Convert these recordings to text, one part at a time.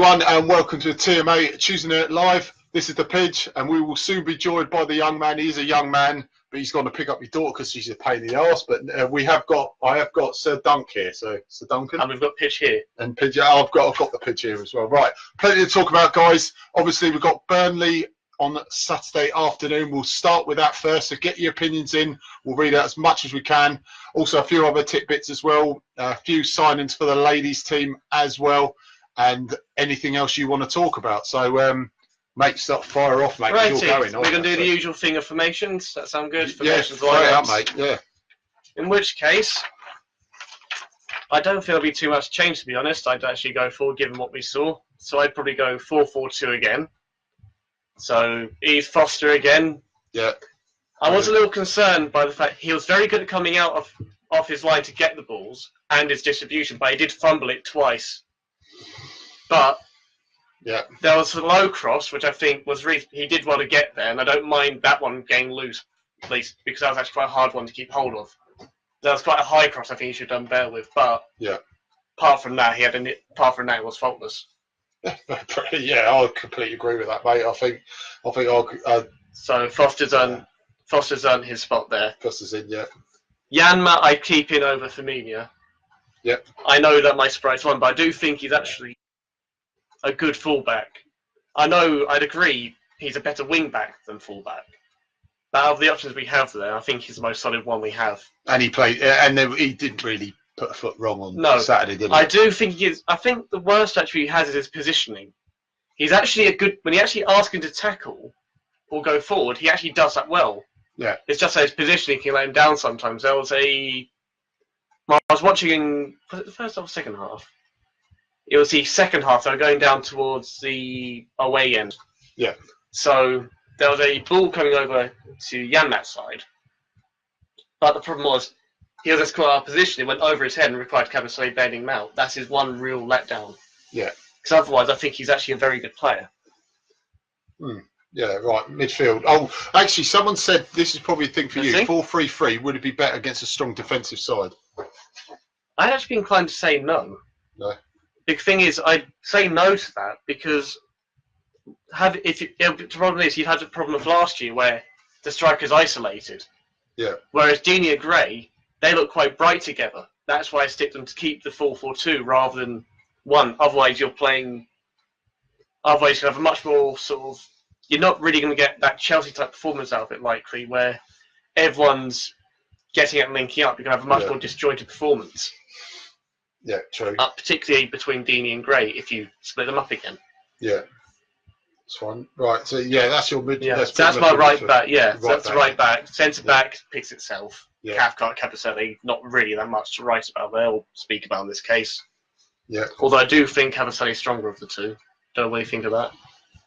everyone, and welcome to the TMA Choosing It Live. This is the Pidge, and we will soon be joined by the young man. He's a young man, but he's gone to pick up your daughter because she's a pain in the arse. But I have got Sir Dunc here, so Sir Duncan. And we've got Pidge here. And Pidge, I've got the Pidge here as well. Right, plenty to talk about, guys. Obviously, we've got Burnley on Saturday afternoon. We'll start with that first, so get your opinions in. We'll read out as much as we can. Also, a few other tidbits as well. A few signings for the ladies' team as well. And anything else you want to talk about. So, mate, start fire off, mate. Right, you're going, we're going to do the usual thing of formations. That sound good? Yeah, fire out, mate. Yeah. In which case, I don't feel there'll be too much change, to be honest. I'd actually go for, given what we saw. So I'd probably go 4-4-2 again. So Eve Foster again. Yeah. I was a little concerned by the fact he was very good at coming out off his line to get the balls and his distribution, but he did fumble it twice. But yeah, there was a low cross, which I think was he did well to get there, and I don't mind that one getting loose, at least, because that was actually quite a hard one to keep hold of. That was quite a high cross. I think he should have done better with, but yeah. Apart from that, it was faultless. Yeah, I completely agree with that, mate. I think so Foster's earned his spot there. Foster's in, yeah. Yanma, I keep in over Firmino. Yep. I know that might surprise one, but I do think he's actually a good fullback. I know I'd agree he's a better wing back than fullback. But out of the options we have there, I think he's the most solid one we have. And he played, and he didn't really put a foot wrong on Saturday, did he? I do think he is. I think the worst actually he has is his positioning. He's actually when he actually asks him to tackle or go forward, he actually does that well. Yeah. It's just that his positioning can let him down sometimes. There was I was watching, was it the first or second half? It was the second half. They were going down towards the away end. Yeah. So there was a ball coming over to Yanmat's side. But the problem was, he was just caught out of position. It went over his head and required Cabasele bailing him out. That's his one real letdown. Yeah. Because otherwise, I think he's actually a very good player. Yeah, right. Midfield. Oh, actually, someone said this is probably a thing for you. 4-3-3. Would it be better against a strong defensive side? I'd actually be inclined to say no. No. The thing is, I'd say no to that because the problem is you'd have the problem of last year where the striker's isolated. Yeah. Whereas Deano and Gray, they look quite bright together. That's why I stick them to keep the 4-4-2 rather than one. Otherwise, you have a much more sort of. You're not really going to get that Chelsea type performance out of it, likely, where everyone's getting it and linking up. You're going to have a much more disjointed performance. Yeah, true. Particularly between Deano and Gray, if you split them up again. Yeah. That's fine. Right, so yeah, that's your mid. Yeah, that's my right back. Yeah, so that's the right back. Centre back picks itself. Yeah. Cathcart, Cabasele, not really that much to write about there or speak about in this case. Yeah. Although I do think Cabasele is stronger of the two. Don't know what you think of that.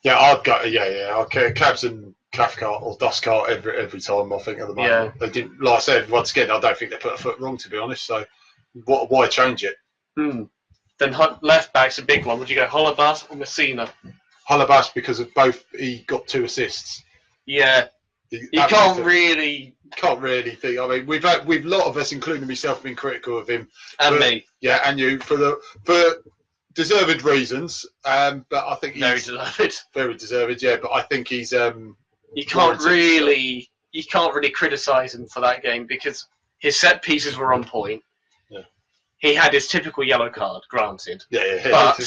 Yeah, I've got okay, Cabs and Cathcart or Dustcart every time. I think at the moment Yeah. they didn't. Like I said, once again, I don't think they put a foot wrong, to be honest. So, why change it? Then left back's a big one. Would you go Holebas or Messina? Holebas, because of both, he got 2 assists. Yeah, you can't really think. I mean, we've a lot of us, including myself, been critical of him. And me. Yeah, and you for deserved reasons. But I think he's very deserved. Yeah, but I think he's. You can't really criticise him for that game because his set pieces were on point. Yeah. He had his typical yellow card, granted. Yeah. But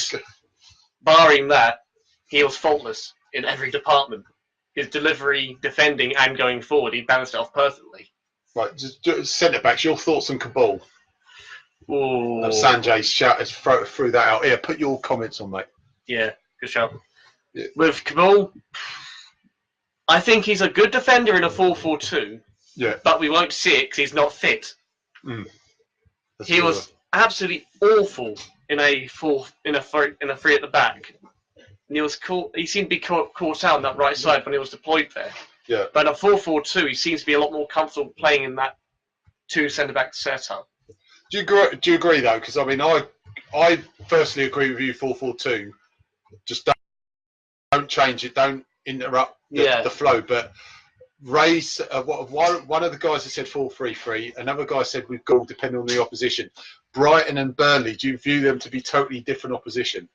barring that, he was faultless in every department. His delivery, defending, and going forward, he balanced it off perfectly. Right, just centre backs. Your thoughts on Cabal? Ooh. Sanjay's shout has threw that out. Here, put your comments on, mate. Yeah, good shout. Yeah. With Cabal, I think he's a good defender in a 4-4-2. Yeah. But we won't see it because he's not fit. He was absolutely awful in a three at the back. And he seemed to be caught out on that right side when he was deployed there. Yeah. But in a 4-4-2, he seems to be a lot more comfortable playing in that 2 centre-back setup. Do you agree though? Because I mean, I personally agree with you. 4-4-2. Just don't change it. Don't interrupt the flow. But Ray, one of the guys that said 4-3-3. Another guy said we've got depending on the opposition. Brighton and Burnley. Do you view them to be totally different opposition?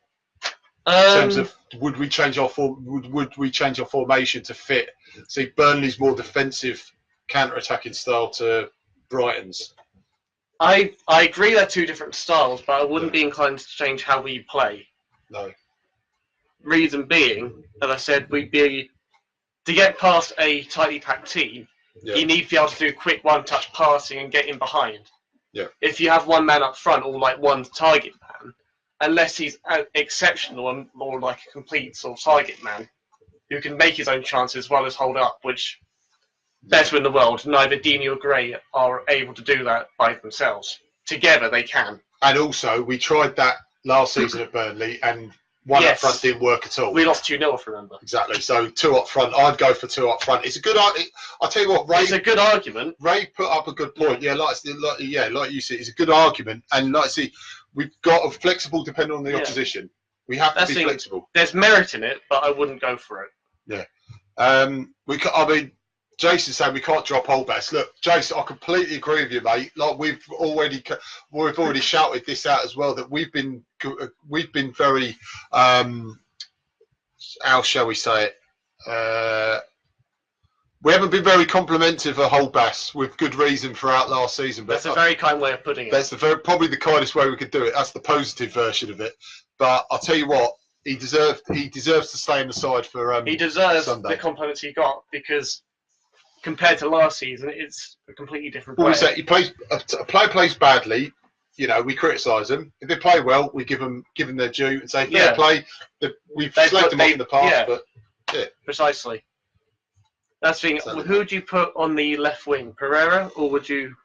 In terms of would we change our formation to fit? See, Burnley's more defensive, counter-attacking style to Brighton's. I agree they're two different styles, but I wouldn't be inclined to change how we play. No. Reason being, as I said, to get past a tightly packed team, you need to be able to do quick one-touch passing and get in behind. Yeah. If you have one man up front or like one target man, unless he's exceptional and more like a complete sort of target man, who can make his own chances as well as hold up, which better in the world, neither Deano or Gray are able to do that by themselves. Together they can. And also, we tried that last season at Burnley, and one up front didn't work at all. We lost 2-0, if I remember. Exactly. So 2 up front. I'd go for 2 up front. It's a good. I'll tell you what, Ray. It's a good argument. Ray put up a good point. Yeah, like you said, it's a good argument, and like see, we've got a flexible depending on the opposition. We have to be flexible. There's merit in it, but I wouldn't go for it. Yeah. I mean, Jason's saying we can't drop old bats. Look, Jason, I completely agree with you, mate. Like we've already shouted this out as well, that we've been very how shall we say it? We haven't been very complimentary of Holbass with good reason throughout last season. But that's a very kind way of putting it. That's probably the kindest way we could do it. That's the positive version of it. But I'll tell you what, he deserves to stay in the side for he deserves Sunday. The compliments he got, because compared to last season, it's a completely different player. player. He plays a player plays badly. You know, we criticise them. If they play well, we give them their due and say fair play. We've slagged them off in the past, but precisely. That's the thing. So, who would you put on the left wing, Pereira, or would you?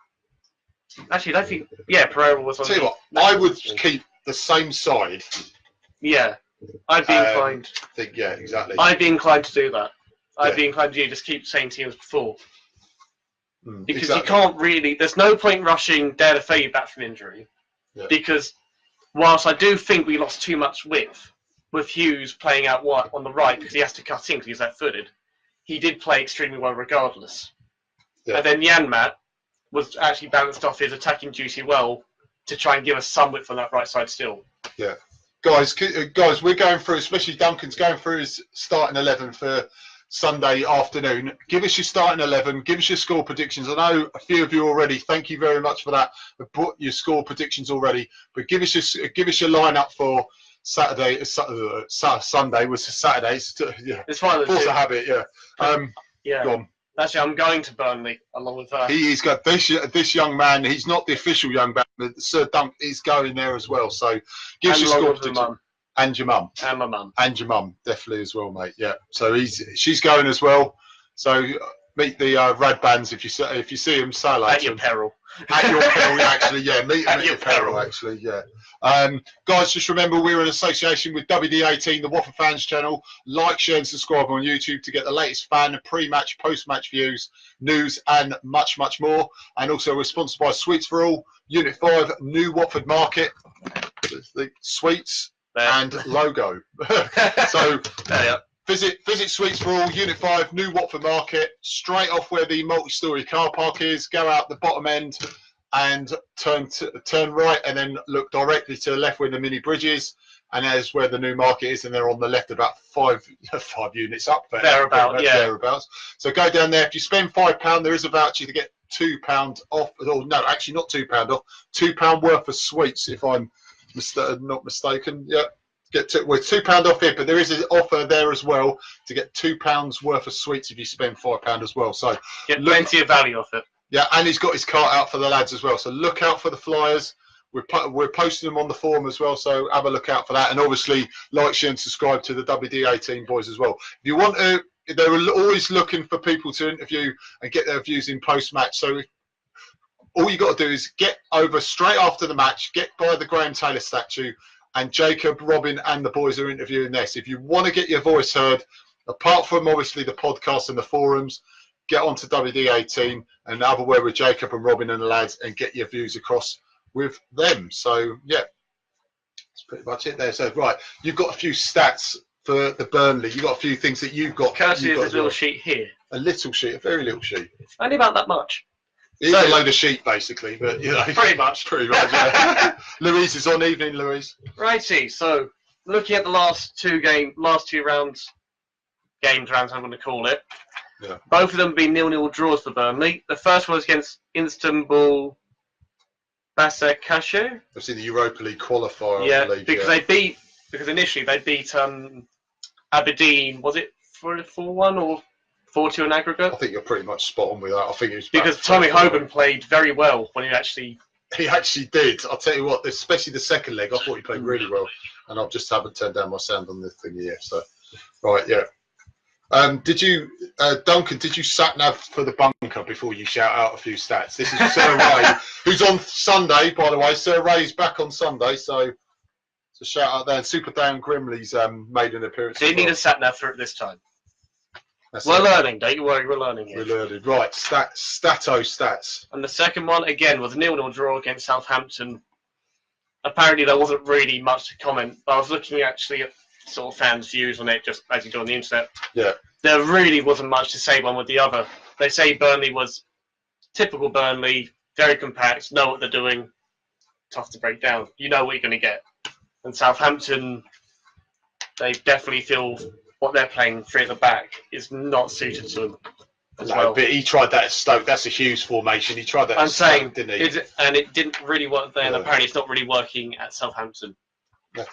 Actually, I think Pereira was on. Tell you what, I would keep the same side. Yeah, I'd be inclined. Exactly. I'd be inclined to do that. I'd be inclined to just keep the same team as before. Because you can't really... There's no point rushing Deano back from injury. Yeah. Because whilst I do think we lost too much width, with Hughes playing out wide on the right because he has to cut in because he's left-footed, he did play extremely well regardless. Yeah. And then Janmat was actually balanced off his attacking duty well to try and give us some width on that right side still. Yeah. Guys, we're going through, especially Duncan's going through his starting 11 for Sunday afternoon. Give us your starting 11. Give us your score predictions. I know a few of you already. Thank you very much for that. Have put your score predictions already. But give us your lineup for Saturday. Sunday was Saturday. It's fine. Force a habit. Yeah. Yeah. Go on. Actually, I'm going to Burnley along with her. He's got this young man. He's not the official young man, but Sir Dunc is going there as well. So give us your score prediction. And your mum. And my mum. And your mum, definitely as well, mate. Yeah. So she's going as well. So meet the rad bands if you see them. Say hello. At your peril. At your peril, actually. Yeah. Meet them at your peril, actually. Yeah. Guys, just remember we're in association with WD18, the Watford Fans channel. Like, share, and subscribe on YouTube to get the latest fan, pre-match, post-match views, news, and much, much more. And also, we're sponsored by Sweets for All, Unit 5, New Watford Market. The sweets. And logo. So visit Sweets for All, Unit 5, New Watford Market, straight off where the multi-storey car park is. Go out the bottom end and turn right, and then look directly to the left where the mini bridge is, and there's where the new market is. And they're on the left, about five units up there. Thereabouts. So go down there. If you spend £5, there is a voucher to get £2 off. Or no, actually not £2 off. £2 worth of sweets, if I'm not mistaken. Yeah, we're £2 off here, but there is an offer there as well to get £2 worth of sweets if you spend £5 as well. So get plenty of value off it. Yeah, and he's got his cart out for the lads as well. So look out for the flyers. We're posting them on the forum as well. So have a look out for that, and obviously like, share, and subscribe to the WD18 boys as well. If you want to, they're always looking for people to interview and get their views in post match. So all you got to do is get over straight after the match, get by the Graham Taylor statue, and Jacob, Robin, and the boys are interviewing this. If you want to get your voice heard, apart from obviously the podcast and the forums, get onto WD18 and have a word with Jacob and Robin and the lads and get your views across with them. So, yeah, that's pretty much it there. So, right, you've got a few stats for the Burnley. You've got a few things that you've got. Can I see this little sheet here? A little sheet, a very little sheet. Only about that much. It's a load of sheep, basically, but you know, pretty much. Yeah. Louise is on. Evening, Louise. Righty. So looking at the last two rounds, I'm going to call it. Yeah. Both of them have been 0-0 draws for Burnley. The first one was against Istanbul Başakşehir. I've seen the Europa League qualifier. Yeah, I believe, because initially they beat Aberdeen. Was it 4-1 or 4-2 in aggregate? I think you're pretty much spot on with that. I think it was because Tommy Hoban played very well when he actually. He actually did. I'll tell you what, especially the second leg, I thought he played really well. And I just haven't turned down my sound on this thing here. So, right, yeah. Did you, Duncan? Did you sat nav for the bunker before you shout out a few stats? This is Sir Ray, who's on Sunday, by the way. Sir Ray's back on Sunday, so shout out there. And Super Dan Grimley's made an appearance. So you need a sat nav for it this time. We're learning, don't you worry. We're learning here. We're learning, right? Stats. And the second one again was a 0-0 draw against Southampton. Apparently there wasn't really much to comment. But I was looking actually at sort of fans' views on it, just as you do on the internet. Yeah. There really wasn't much to say one with the other. They say Burnley was typical Burnley, very compact, know what they're doing, tough to break down. You know what you're going to get. And Southampton, they definitely feel what they're playing three at the back is not suited to them. But he tried that at Stoke. That's a Hughes formation. He tried that at Stoke, didn't he? And it didn't really work there, and apparently it's not really working at Southampton. Yeah.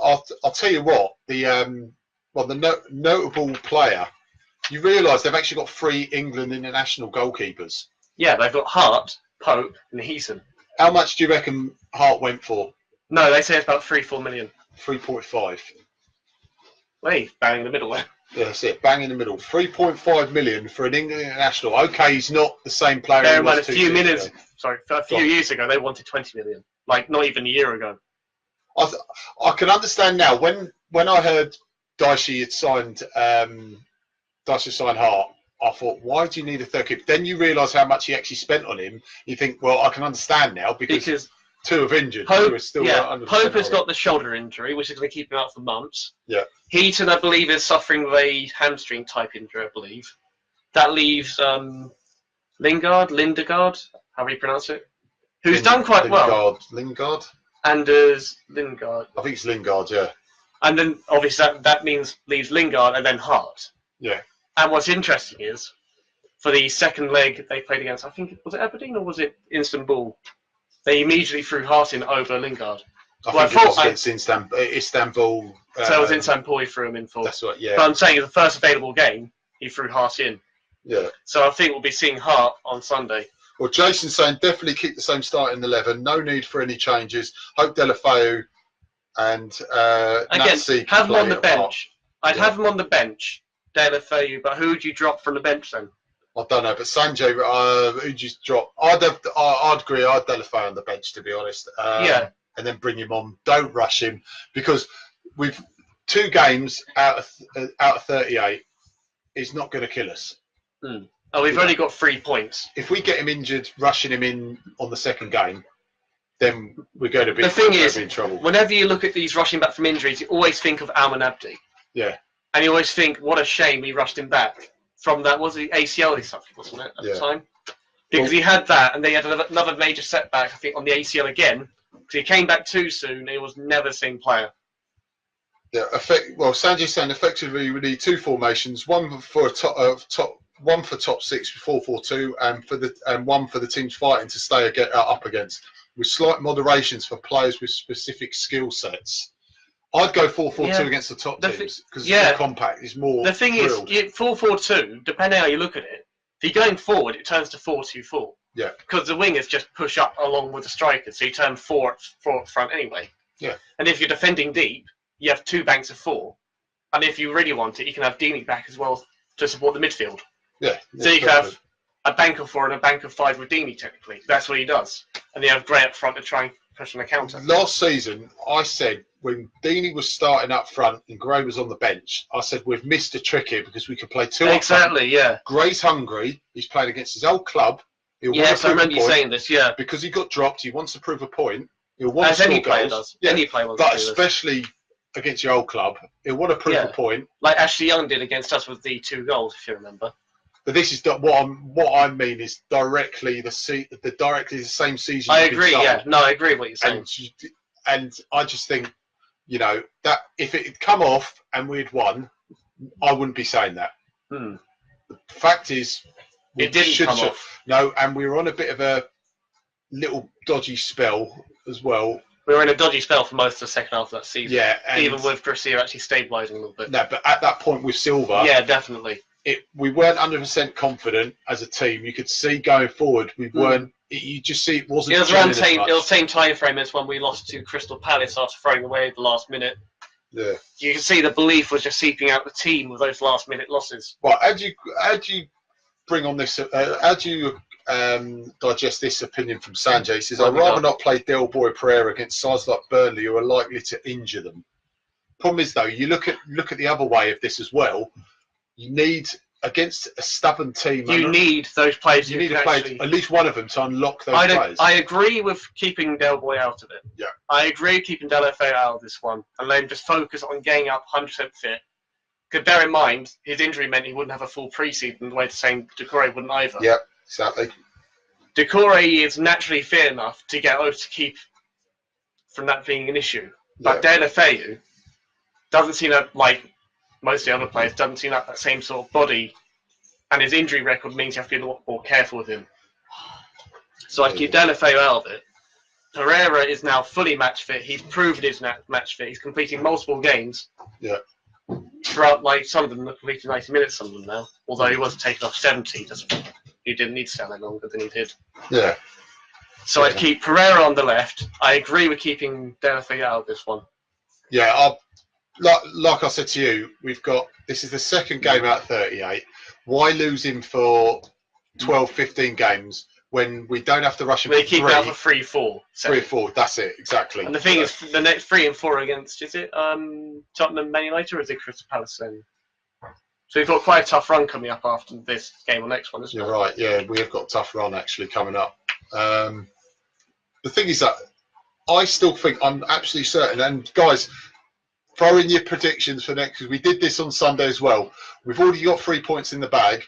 I'll tell you what, the notable player, you realise they've actually got 3 England international goalkeepers. Yeah, they've got Hart, Pope, and Heaton. How much do you reckon Hart went for? No, they say it's about 3-4 million. 3.5. Wait, bang in the middle there. Yeah, that's it. Bang in the middle. 3.5 million for an England international. Okay, he's not the same player. Bear in mind, a few years ago, they wanted 20 million. Like, not even a year ago. I can understand now. When I heard Dicey had signed Hart, I thought, why do you need a third keeper? Then you realise how much he actually spent on him. You think, well, I can understand now because 2 have injured. Pope, Pope has got the shoulder injury, which is going to keep him out for months. Yeah. Heaton, I believe, is suffering with a hamstring type injury, I believe. That leaves Lindegaard, however you pronounce it, who's done quite well. Lingard? Anders Lingard. I think it's Lingard, yeah. And then, obviously, that means leaves Lingard and then Hart. Yeah. And what's interesting is, for the second leg they played against, I think, was it Aberdeen or was it Istanbul? They immediately threw Hart in over Lingard. I think it was against Istanbul. So it was Istanbul he threw him in for. That's right, yeah. But I'm saying, in the first available game, he threw Hart in. Yeah. So I think we'll be seeing Hart on Sunday. Well, Jason's saying definitely keep the same starting 11. No need for any changes. Hope Delafeu and again, Nazi have him on the bench. I'd have him on the bench, Delafeu, but who would you drop from the bench then? I don't know, but Sanjay, who'd you drop? I'd agree. I'd Delafeu on the bench, to be honest. Yeah. And then bring him on. Don't rush him because with 2 games out of 38, it's not going to kill us. Mm. Oh, we've only got 3 points. If we get him injured, rushing him in on the second game, then we're going to be in trouble. Whenever you look at these rushing back from injuries, you always think of Alman Abdi. Yeah. And you always think, what a shame we rushed him back from that. Was the ACL he suffered, wasn't it, at the time? Because he had that, and then he had another major setback, I think, on the ACL again. Because he came back too soon. He was never the same player. Yeah. Sanjay's saying effectively we need 2 formations: one for top 6 for 4-4-2, and one for the teams fighting to stay up against, with slight moderations for players with specific skill sets. I'd go 4-4-2 against the top teams because it's more compact. It's more. The thing drilled. Is, 4-4-2, depending how you look at it, if you're going forward, it turns to 4-2-4. Yeah. Because the wingers just push up along with the strikers, so you turn 4 up front anyway. Yeah. And if you're defending deep, you have 2 banks of 4. And if you really want it, you can have Deano back as well to support the midfield. Yeah. So you can have a bank of 4 and a bank of 5 with Deano, technically. That's what he does. And you have Gray up front to try and push on the counter. Last season, I said when Deano was starting up front and Gray was on the bench, I said we've missed a trick here because we could play 2 up front. Yeah. Gray's hungry. He's playing against his old club. Yes, I remember you saying this, yeah. Because he got dropped, he wants to prove a point. He'll want As to any score player goals. does. Yeah. Any player wants but to do especially against your old club, he'll want to prove a point. Like Ashley Young did against us with the 2 goals, if you remember. But this is what I mean is directly the same season. I agree. Yeah, no, I agree with what you're saying. And I just think you know, that if it had come off and we'd won, I wouldn't be saying that. The fact is, it didn't come off. No, and we were on a bit of a little dodgy spell as well. We were in a dodgy spell for most of the second half of that season. Yeah, even with Garcia actually stabilising a little bit. No, but at that point with Silva, yeah, definitely. We weren't 100% confident as a team. You could see going forward, we weren't. You just see it wasn't. It was around the same time frame as when we lost to Crystal Palace after throwing away at the last minute. Yeah, you can see the belief was just seeping out the team with those last minute losses. Well, how do you bring on this? How do you digest this opinion from Sanjay? He says, I'd rather not play Del Boy Pereira against sides like Burnley who are likely to injure them. Problem is, though, you look at the other way of this as well. You need, against a stubborn team, you need those players. You need to play at least one of them to unlock those players. I agree with keeping Del Boy out of it. Yeah. I agree keeping Delafeu out of this one and let him just focus on getting up 100% fit. Because bear in mind, his injury meant he wouldn't have a full pre-season, the way to saying Decore wouldn't either. Yeah, exactly. Decore is naturally fit enough to get over to keep from that being an issue. But Delafeu doesn't seem to, like most of the other players, doesn't seem like that same sort of body, and his injury record means you have to be a lot more careful with him. So I'd keep Delafeu out of it. Pereira is now fully match fit. He's proven he's match fit. He's completing multiple games. Yeah. Throughout, like some of them are completing 90 minutes. Some of them now, although he wasn't taken off 70. He didn't need to stay that longer than he did. Yeah. So I'd keep Pereira on the left. I agree with keeping Delafeu out of this one. Yeah. Like I said to you, this is the second game out of 38. Why lose him for 12, 15 games when we don't have to rush him for 3? We keep out for 3, 4. 3 or 4, that's it, exactly. And the thing is, the next 3 and 4 against, is it Tottenham, Man United, or is it Crystal Palace then? So we've got quite a tough run coming up after this game or next one, isn't it? You're right, yeah, we have got a tough run actually coming up. The thing is that I still think, I'm absolutely certain, and guys, throw in your predictions for next, because we did this on Sunday as well. We've already got 3 points in the bag.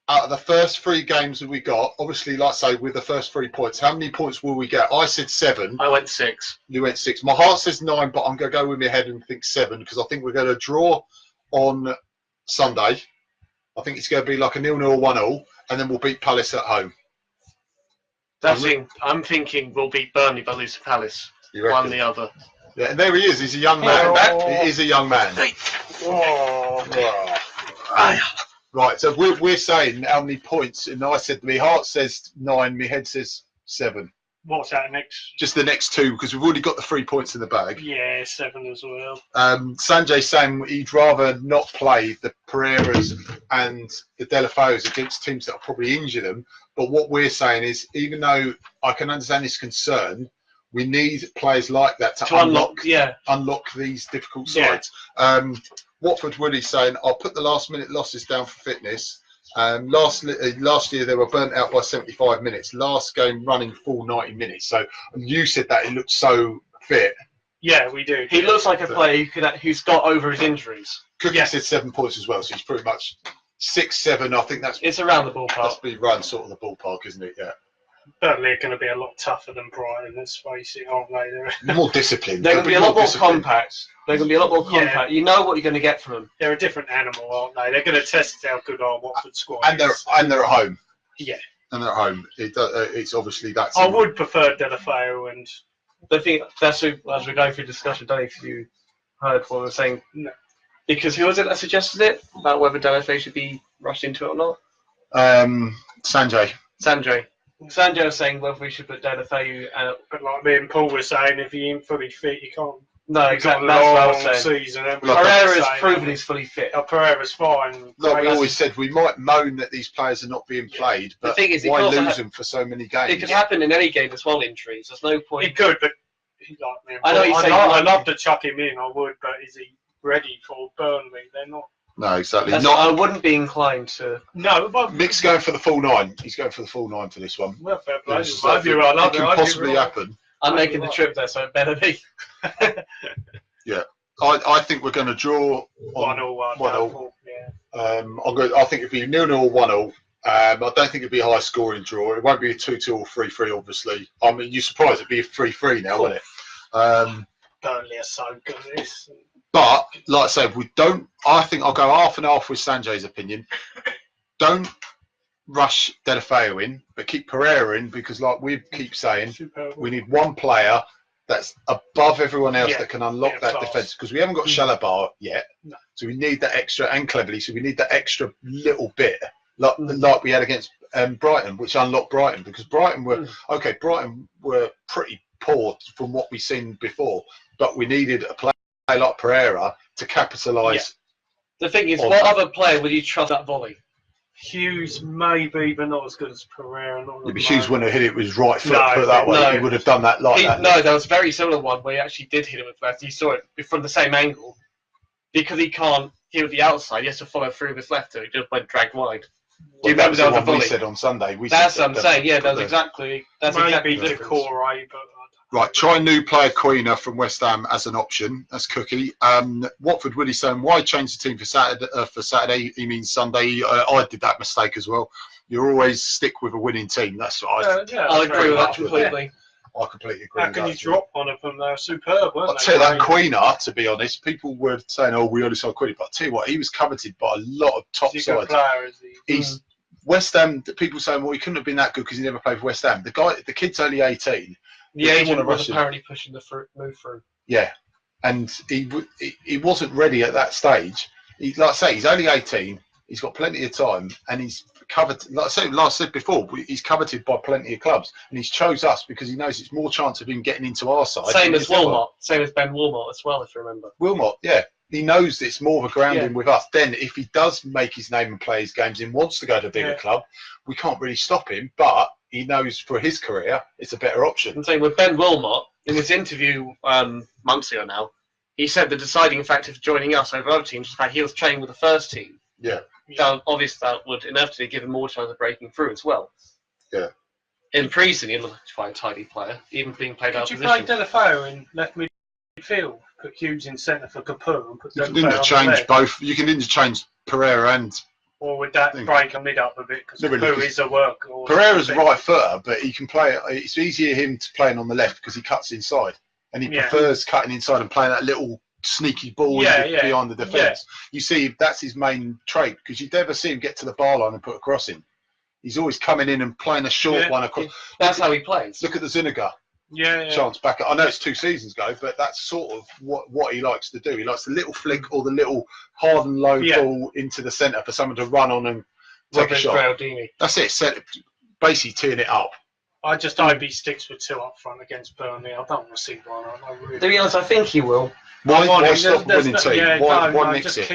Out of the first 3 games that we got, obviously, like I say, with the first 3 points, how many points will we get? I said 7. I went 6. You went 6. My heart says 9, but I'm going to go with my head and think 7, because I think we're going to draw on Sunday. I think it's going to be like a 0-0 or 1-0, and then we'll beat Palace at home. I'm thinking we'll beat Burnley but lose to Palace. One or the other. Yeah, and there he is. He's a young man. He is a young man. Right, so we're saying how many points, and I said my heart says 9, my head says 7. What's that next? Just the next 2, because we've already got the 3 points in the bag. Yeah, 7 as well. Sanjay's saying he'd rather not play the Pereiras and the Delafeus against teams that will probably injure them. But what we're saying is, even though I can understand his concern, we need players like that to unlock these difficult sides. Yeah. Watford Woody saying, I'll put the last-minute losses down for fitness. Last year, they were burnt out by 75 minutes. Last game, running full 90 minutes. So you said that he looked so fit. Yeah, we do. He looks like a player who's got over his injuries. Cookie said 7 points as well, so he's pretty much 6, 7. I think it's around the ballpark. That's be run sort of the ballpark, isn't it? Yeah. Burnley are going to be a lot tougher than Brighton, let's face it, aren't they? They're more disciplined. They're going to be a lot more compact. They're going to be a lot more compact. Yeah. You know what you're going to get from them. They're a different animal, aren't they? They're going to test how good our Watford squad is. And they're at home. Yeah. And they're at home. It's obviously that. I would prefer Delafeu and. I think that's as we're going through discussion. I don't know if you heard what I was saying. No. Because who was it that suggested it about whether Delafeu should be rushed into it or not? Sanjay. Sanjay was saying whether we should put Delafeu. But like me and Paul were saying, if he ain't fully fit, you can't. No, exactly. That's what I was saying. Season, Pereira's proven he's fully fit. Pereira's fine. Like we always said, we might moan that these players are not being played, but the thing is, why lose them for so many games? It could happen in any game as well, injuries. There's no point. It could, but I'd love to chuck him in, I would, but is he ready for Burnley? They're not. No, exactly. I wouldn't be inclined to. No, but Mick's going for the full 9. He's going for the full 9 for this one. Well, fair play. It can possibly happen. I'm making the trip there, so it better be. Yeah, I think we're going to draw 1-0. Yeah. I think it'll be 0-0 or 1-0. I don't think it'll be a high-scoring draw. It won't be a 2-2 or 3-3, obviously. I mean, you're surprised it'd be a 3-3 now, wouldn't it? Burnley are so good at this. But like I said, we don't. I think I'll go half and half with Sanjay's opinion. Don't rush Deulofeu in, but keep Pereira in because, like we keep saying, we need one player that's above everyone else that can unlock that defence because we haven't got Shalabar yet. No. So we need that extra, and Cleverly. So we need that extra little bit, like we had against Brighton, which unlocked Brighton because Brighton were Brighton were pretty poor from what we've seen before, but we needed a player like Pereira to capitalise. The thing is, what other player would you trust that volley? Hughes maybe, but not as good as Pereira. But Hughes wouldn't have hit it with his right foot, put it that way. No. He would have done that like that. No, there was a very similar one where he actually did hit it with left. You saw it from the same angle. Because he can't hit with the outside, he has to follow through with his left toe. He just went dragged wide. Do you remember that one we said on Sunday? That's what I'm saying. Yeah, that's exactly the difference. Right, try new player Queener from West Ham as an option. That's Cookie. Watford Woody saying, why change the team for Saturday? He means Sunday. I did that mistake as well. You always stick with a winning team. That's what I agree with that completely. I completely agree. How can you drop one of them? They're superb, weren't they? I'll tell you that Queener, to be honest, people were saying, oh, we only saw Queener. But I'll tell you what, he was coveted by a lot of top sides. He's West Ham, people saying, well, he couldn't have been that good because he never played for West Ham. The kid's only 18. The agent was apparently pushing the move through. Yeah, and he wasn't ready at that stage. Like I say, he's only 18. He's got plenty of time, and he's covered. Like I said before, he's coveted by plenty of clubs, and he's chose us because he knows it's more chance of him getting into our side. Same as Wilmot, same as Ben Wilmot as well, if you remember. Wilmot, yeah. He knows it's more of a grounding with us. Then, if he does make his name and play his games and wants to go to a bigger club, we can't really stop him. But he knows for his career, it's a better option. I'm saying with Ben Wilmot, in his interview months ago now, he said the deciding factor for joining us over other teams was the fact he was training with the first team. Yeah. So obviously that would inevitably give him more chance of breaking through as well. Yeah. In pre-season, he looked quite a tidy player, even being played out of position. Could you play Deulofeu in left midfield? Put Hughes in centre for Capoue and put you can interchange both. You can interchange Pereira and. Or would that break a mid up a bit because Capoue is a work? Pereira's a right footer, but he can play. It's easier him to playing on the left because he cuts inside, and he prefers cutting inside and playing that little sneaky ball behind the defence. You see, that's his main trait because you never see him get to the bar line and put a cross in. He's always coming in and playing a short one across. That's how he plays. Look at the Zuniga. Chance back. I know it's 2 seasons ago, but that's sort of what he likes to do. He likes the little flick or the little hard and low ball into the centre for someone to run on and take a shot. That's it. Basically teeing it up. I just hope he sticks with 2 up front against Burnley. I don't want to see one. To be honest, I think he will. Why stop a winning team? Why mix it?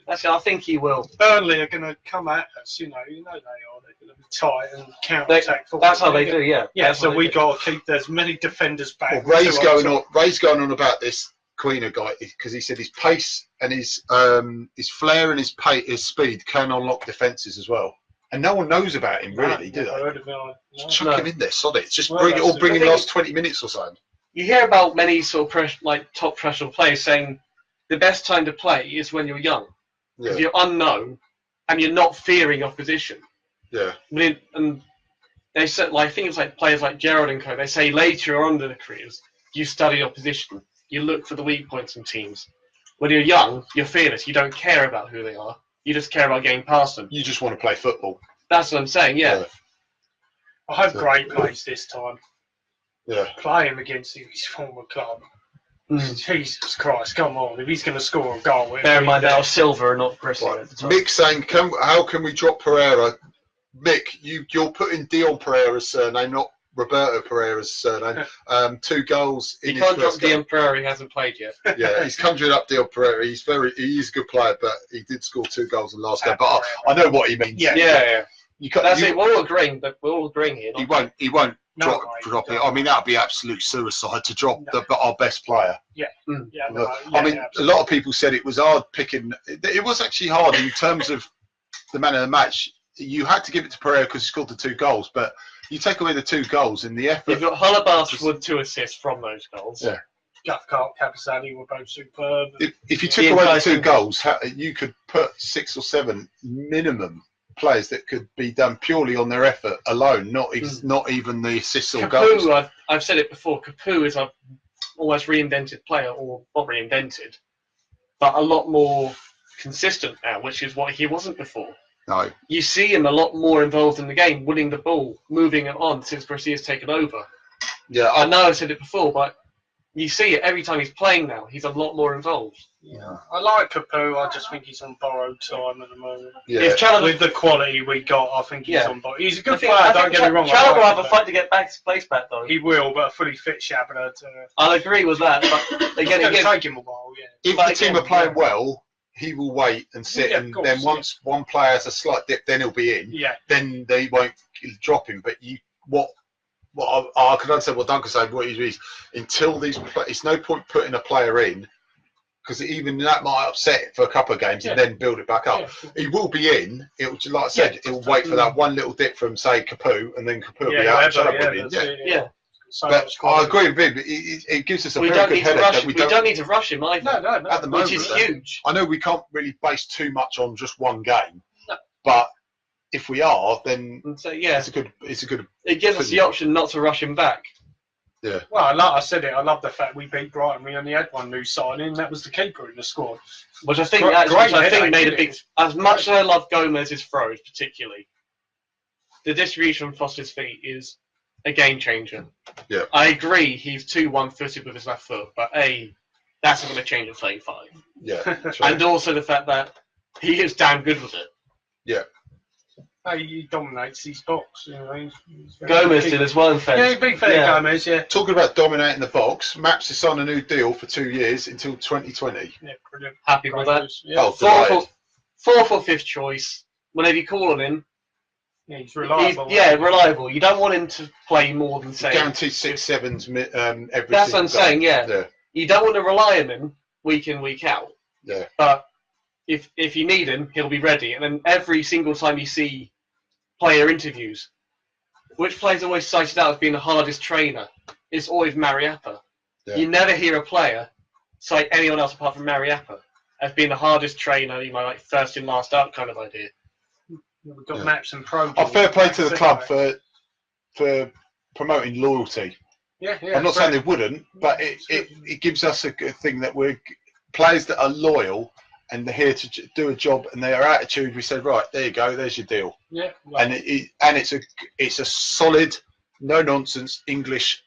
Actually, I think he will. Burnley are going to come at us, you know they are. They're going to be tight and counter-attack. That's how they do, yeah. Yeah, so we got to keep as many defenders back. Well, Ray's going on about this Queener guy because he said his pace and his flair and his speed can unlock defences as well. And no one knows about him really, do they? Just chuck him in there, sod it. Just bring him last 20 minutes or so. You hear about many sort of top professional players saying the best time to play is when you're young. Because you're unknown and you're not fearing opposition. Yeah. And they said, I think it's like players like Gerrard and co. They say later on in their careers, you study opposition. You look for the weak points in teams. When you're young, you're fearless. You don't care about who they are. You just care about getting past them. You just want to play football. That's what I'm saying. Yeah. I hope Gray plays this time. Yeah. Play him against his former club. Jesus Christ, come on. If he's going to score a goal... Bear in mind, now Silver are not pressing at the time. Mick's saying, how can we drop Pereira? Mick, you're putting Dion Pereira's surname, not Roberto Pereira's surname. 2 goals in his first game. You can't drop Dion Pereira, he hasn't played yet. Yeah, he's conjured up Dion Pereira. He is a good player, but he did score 2 goals in the last game. But I know what he means. Yeah. That's it. We're all agreeing here. He won't drop it. I mean, that would be absolute suicide to drop our best player. Yeah. I mean, a lot of people said it was hard picking. It was actually hard in terms of the man of the match. You had to give it to Pereira because he scored the 2 goals, but you take away the 2 goals in the effort. You've got Holebas with 2 assists from those goals. Yeah. Cathcart, Capasani were both superb. If you took away the 2 goals, you could put 6 or 7 minimum players that could be done purely on their effort alone, not even the assists or goals. I've said it before, Capoue is a almost reinvented player, or not reinvented, but a lot more consistent now, which is what he wasn't before. No. You see him a lot more involved in the game, winning the ball, moving it on since Garcia's taken over. Yeah, I know I've said it before, but you see it every time he's playing now. He's a lot more involved. Yeah, I like Capu. I just think he's on borrowed time at the moment. Yeah. If Chalobah, With the quality we got, I think he's on borrowed. He's a good player, I don't think get me wrong. Chalobah will have a fight to get back his place back, though. He will, but a fully fit Shabana. I'll agree with that, but It's going to take him a while, yeah. If the team are playing well, he will wait and sit, and course, then once one player has a slight dip, then he'll be in. Yeah. Then they won't drop him. But what I can understand what Duncan said. What he is, until these, it's no point putting a player in, because even that might upset it for a couple of games and then build it back up. Yeah. He will be in. It will, like I said, he'll wait for that one little dip from, say, Capu, and then Capu will be out. Yeah. But I agree with him. It gives us a very good headache. We don't need to rush him either. No. At the moment, which is huge. I know we can't really base too much on just one game, No. but if we are, then So, yeah, it's a good. it gives us the option not to rush him back. Yeah. Well, like I said I love the fact we beat Brighton. We only had one new signing. That was the keeper in the squad. Which I think made a big. As much as I love Gomez's throws, particularly, the distribution from Foster's feet is a game changer. Yeah. I agree he's too one-footed with his left foot, but that's not going to change at 35. Yeah. True. And also the fact that he is damn good with it. Yeah. He dominates these box. You know, he's Gomez did as well, in fact. Yeah, big fair Gomez, yeah. Talking about dominating the box, Maps has signed a new deal for 2 years until 2020. Yeah, brilliant. Happy with that. Yeah. Fourth or fifth choice. Whenever you call on him, Yeah, he's reliable. reliable. You don't want him to play more than, say... Guaranteed 6-7s every That's what I'm single saying, day. yeah. You don't want to rely on him week in, week out. Yeah. But if you need him, he'll be ready. And then every single time you see player interviews, which player's always cited out as being the hardest trainer? It's always Mariappa. Yeah. You never hear a player cite anyone else apart from Mariappa as being the hardest trainer, like first in, last out kind of idea. We've got Maps and Pro. Fair play to the club for promoting loyalty. Yeah. I'm not saying they wouldn't, but it gives us a good thing that we're players that are loyal and they're here to do a job, and their attitude, we said, right, there you go, there's your deal. Yeah. Well, And it's a solid, no nonsense English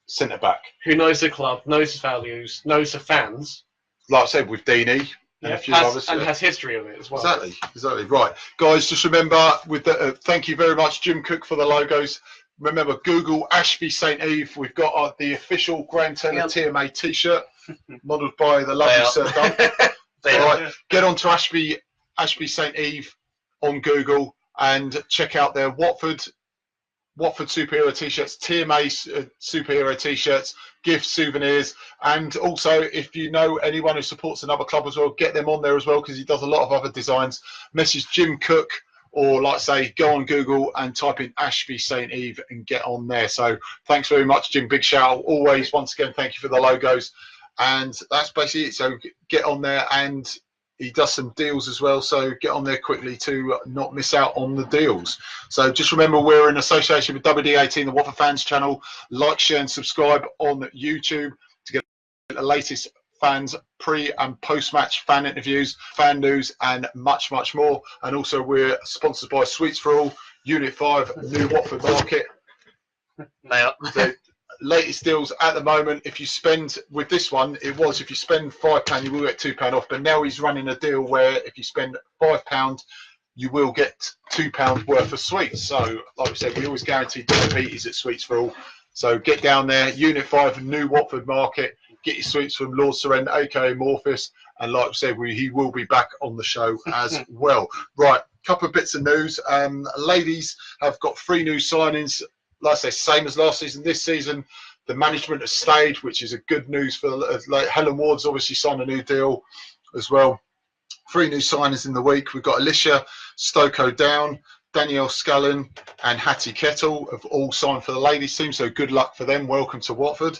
centre back who knows the club, knows the values, knows the fans. Like I said, with Deano and a few others, has history of it as well. Exactly. Right, guys. Just remember, thank you very much, Jim Cook, for the logos. Remember, Google Ashby St Eve. We've got the official Grand Taylor TMA T-shirt, modelled by the lovely Sir Dunc. Right, get on to Ashby St Eve on Google and check out their Watford superhero T-shirts, TMA superhero T-shirts, gifts, souvenirs, and also if you know anyone who supports another club as well, get them on there as well, because he does a lot of other designs. Message Jim Cook, or like I say, go on Google and type in Ashby St Eve and get on there. So thanks very much, Jim. Big shout out. Always, once again, thank you for the logos. And that's basically it. So get on there, and he does some deals as well, so get on there quickly to not miss out on the deals. So just remember, we're in association with WD18, the Watford Fans channel. Like, share and subscribe on YouTube to get the latest fans pre and post-match fan interviews, fan news, and much, much more. And also we're sponsored by Sweets for All, Unit 5, New Watford Market. So, latest deals at the moment. If you spend with this one, if you spend £5, you will get £2 off. But now he's running a deal where if you spend £5, you will get £2 worth of sweets. So, like we said, we always guarantee diabetes at Sweets for All. So get down there, Unit 5, New Watford Market. Get your sweets from Lord Surrender, aka Morphus. And like I said, he will be back on the show as well. Right, couple of bits of news. Ladies have got 3 new signings. Like I say, same as last season. This season, the management has stayed, which is a good news for like Helen Ward's obviously signed a new deal as well. 3 new signings in the week. We've got Alicia Stoko-Down, Danielle Scullin, and Hattie Kettle have all signed for the ladies team. So good luck for them. Welcome to Watford.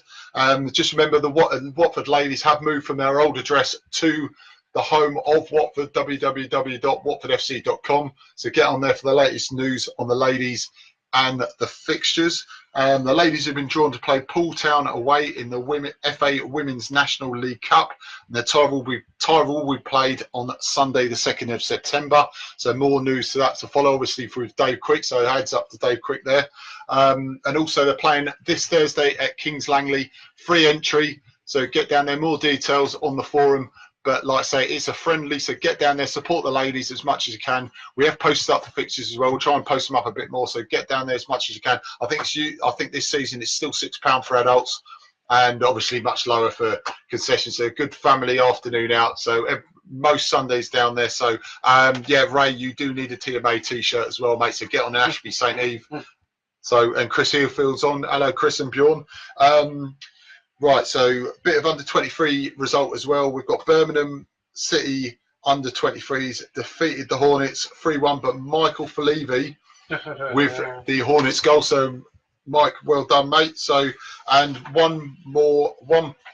Just remember, the Watford ladies have moved from their old address to the home of Watford, www.watfordfc.com. So get on there for the latest news on the ladies and the fixtures. The ladies have been drawn to play Poole Town away in the FA Women's National League Cup. And the tie will be played on Sunday, the 2nd of September. So more news to that to follow, obviously, with Dave Quick. So heads up to Dave Quick there. And also they're playing this Thursday at Kings Langley, free entry. So get down there, more details on the forum. But like I say, it's a friendly, so get down there, support the ladies as much as you can. We have posted up the fixtures as well. We'll try and post them up a bit more, so get down there as much as you can. I think this season it's still £6 for adults, and obviously much lower for concessions. So a good family afternoon out. So most Sundays down there. So yeah, Ray, you do need a TMA t-shirt as well, mate. So get on Ashby St Eve. So and Chris Heelfield's on. Hello, Chris and Bjorn. Right, so a bit of under-23 result as well. We've got Birmingham City under-23s defeated the Hornets 3-1, but Michael Falevi with the Hornets goal. So, Mike, well done, mate. So, and one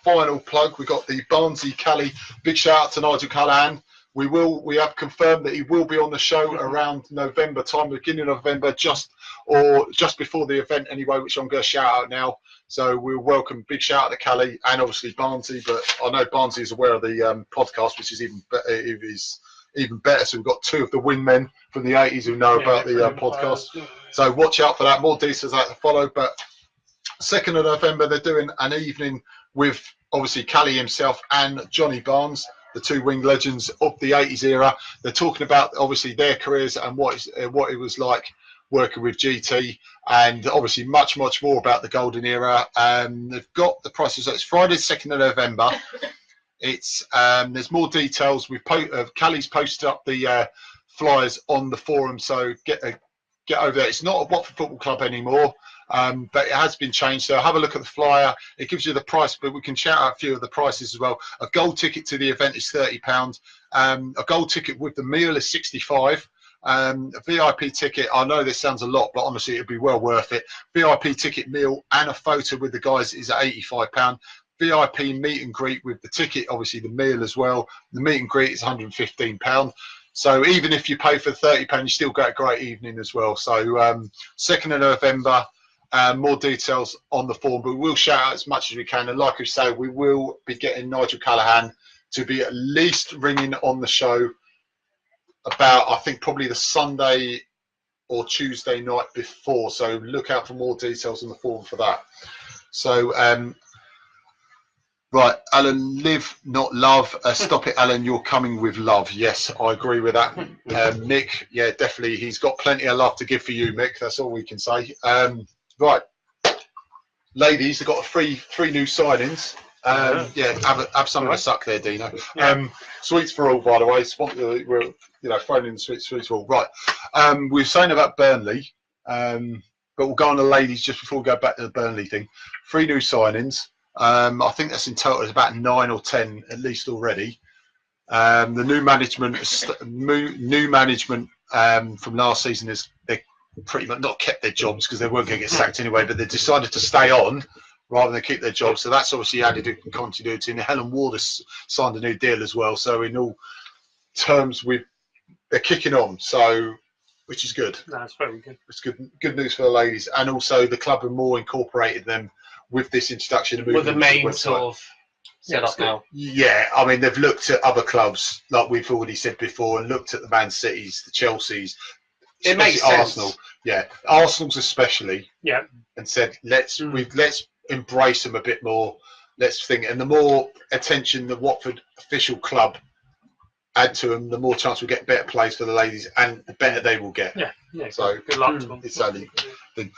final plug. We got the Barnsley Cali. Big shout out to Nigel Callahan. We have confirmed that he will be on the show around November time, beginning of November, just before the event anyway, which I'm going to shout out now. So we'll welcome, big shout out to Callie and obviously Barnsley, but I know Barnsley is aware of the podcast, which is even better. So we've got two of the wingmen from the 80s who know about the podcast. So watch out for that. More details out to follow. But 2nd of November, they're doing an evening with obviously Callie himself and Johnny Barnes, the two wing legends of the 80s era. They're talking about obviously their careers and what it was like working with GT, and obviously much more about the golden era. They've got the prices. It's Friday 2nd of November. It's there's more details. Callie's posted up the flyers on the forum, so get over there. It's not a Watford Football Club anymore, but it has been changed. So have a look at the flyer. It gives you the price, but we can shout out a few of the prices as well. A gold ticket to the event is £30. A gold ticket with the meal is £65. A VIP ticket, I know this sounds a lot, but honestly, it'd be well worth it. VIP ticket, meal, and a photo with the guys is at £85. VIP meet and greet with the ticket, obviously the meal as well. The meet and greet is £115. So even if you pay for £30, you still get a great evening as well. So 2nd of November, more details on the forum, but we'll shout out as much as we can. And like we say, we will be getting Nigel Callahan to be at least ringing on the show about, I think, probably the Sunday or Tuesday night before. So look out for more details on the forum for that. So, right, Alan, live, not love. Stop it, Alan, you're coming with love. Yes, I agree with that. Mick, yeah, definitely. He's got plenty of love to give for you, Mick. That's all we can say. Right, ladies, they've got three new signings. Yeah, have some of the suck there, Dino. Sweets for all, by the way. We're throwing in sweets for all. Right. We were saying about Burnley, but we'll go on the ladies just before we go back to the Burnley thing. 3 new signings. I think that's in total. It's about 9 or 10 at least already. The new management from last season is they pretty much not kept their jobs because they weren't going to get sacked anyway, but they decided to stay on rather than keep their jobs. So that's obviously added in continuity. And Helen Ward has signed a new deal as well. So in all terms, they're kicking on. So, which is good. That's very good. It's good news for the ladies. And also the club have more incorporated them with this introduction. With the main sort of set up now. Yeah, I mean, they've looked at other clubs, like we've already said before, and looked at the Man Cities, the Chelseas. It makes Arsenal. sense. Yeah, Arsenal's especially. Yeah. And said, let's embrace them a bit more. Let's think, and the more attention the Watford official club add to them, the more chance we'll get better plays for the ladies, and the better they will get. Yeah. So good luck to them. It's only.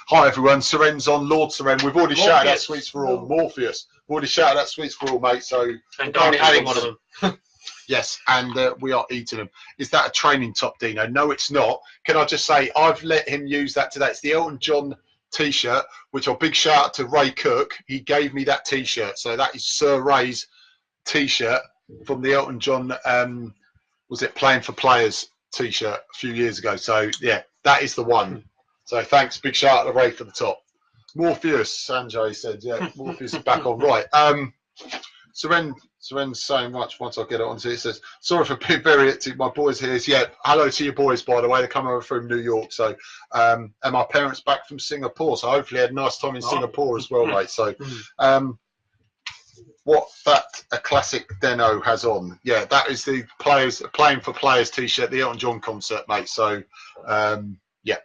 Hi everyone, Seren's on. Lord Seren. We've already shouted out Sweets for All. Morpheus. We've already shouted out Sweets for All, mate. So and Donny's one of them. Yes, and we are eating them. Is that a training top, Dino? No, it's not. Can I just say I've let him use that today. It's the Elton John T-shirt, which I'll big shout out to Ray Cook. He gave me that T-shirt, so that is Sir Ray's T-shirt from the Elton John. Was it Playing for Players T-shirt a few years ago? So yeah, that is the one. So thanks, big shout out to Ray for the top. Morpheus, Sanjay said, yeah, Morpheus is back on. Right. Seren's saying much once I get it onto it. It says, sorry for being very hectic. My boys here. Yeah, hello to your boys, by the way. They're coming over from New York. So, and my parents back from Singapore. So hopefully had a nice time in Singapore as well, mate. So, what a classic Deano has on. Yeah, that is the Playing for Players t-shirt, the Elton John concert, mate. So, yeah.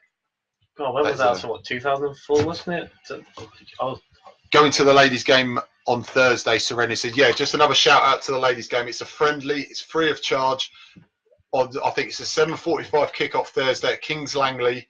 God, when was that? So what, 2004, wasn't it? Going to the ladies' game on Thursday, Serena said, yeah, just another shout out to the ladies' game. It's a friendly, it's free of charge. I think it's a 7:45 kickoff Thursday at Kings Langley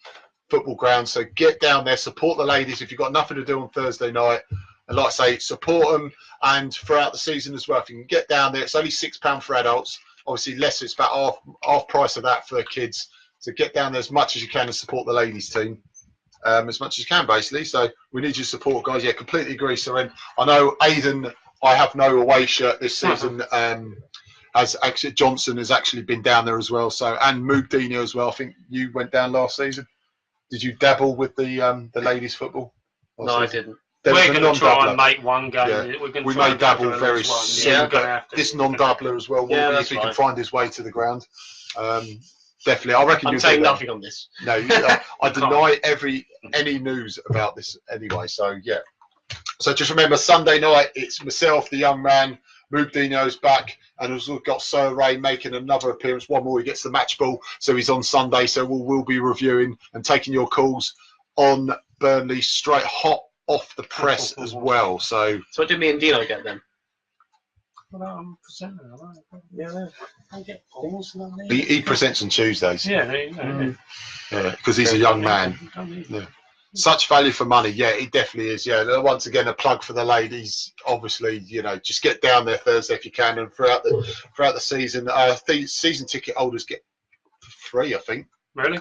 football ground. So get down there, support the ladies if you've got nothing to do on Thursday night. And like I say, support them, and throughout the season as well. If you can get down there, it's only £6 for adults. Obviously, less, it's about half price of that for the kids. So get down there as much as you can and support the ladies team. As much as you can, basically. So we need your support, guys. Yeah, completely agree, Seren. I know Aidan, I have no away shirt this season. Johnson has actually been down there as well. So, and Deano as well. I think you went down last season. Did you dabble with the ladies football? No, I didn't. We're going to try and make one game. Yeah. We may dabble very soon. But this non-dabbler as well will be if he can find his way to the ground. Definitely, I reckon. I'm saying nothing on this. No, I deny any news about this anyway. So yeah. So just remember, Sunday night it's myself, the young man, Deano's back, and we've got Sir Ray making another appearance. One more, he gets the match ball, so he's on Sunday. So we'll be reviewing and taking your calls on Burnley straight hot off the press as well. So what did me and Deano get then? He presents on Tuesdays. Yeah, because he's a young man. Yeah. Such value for money. Yeah, he definitely is. Yeah, once again, a plug for the ladies. Obviously, just get down there Thursday if you can, and throughout the season, season ticket holders get free, I think. Really?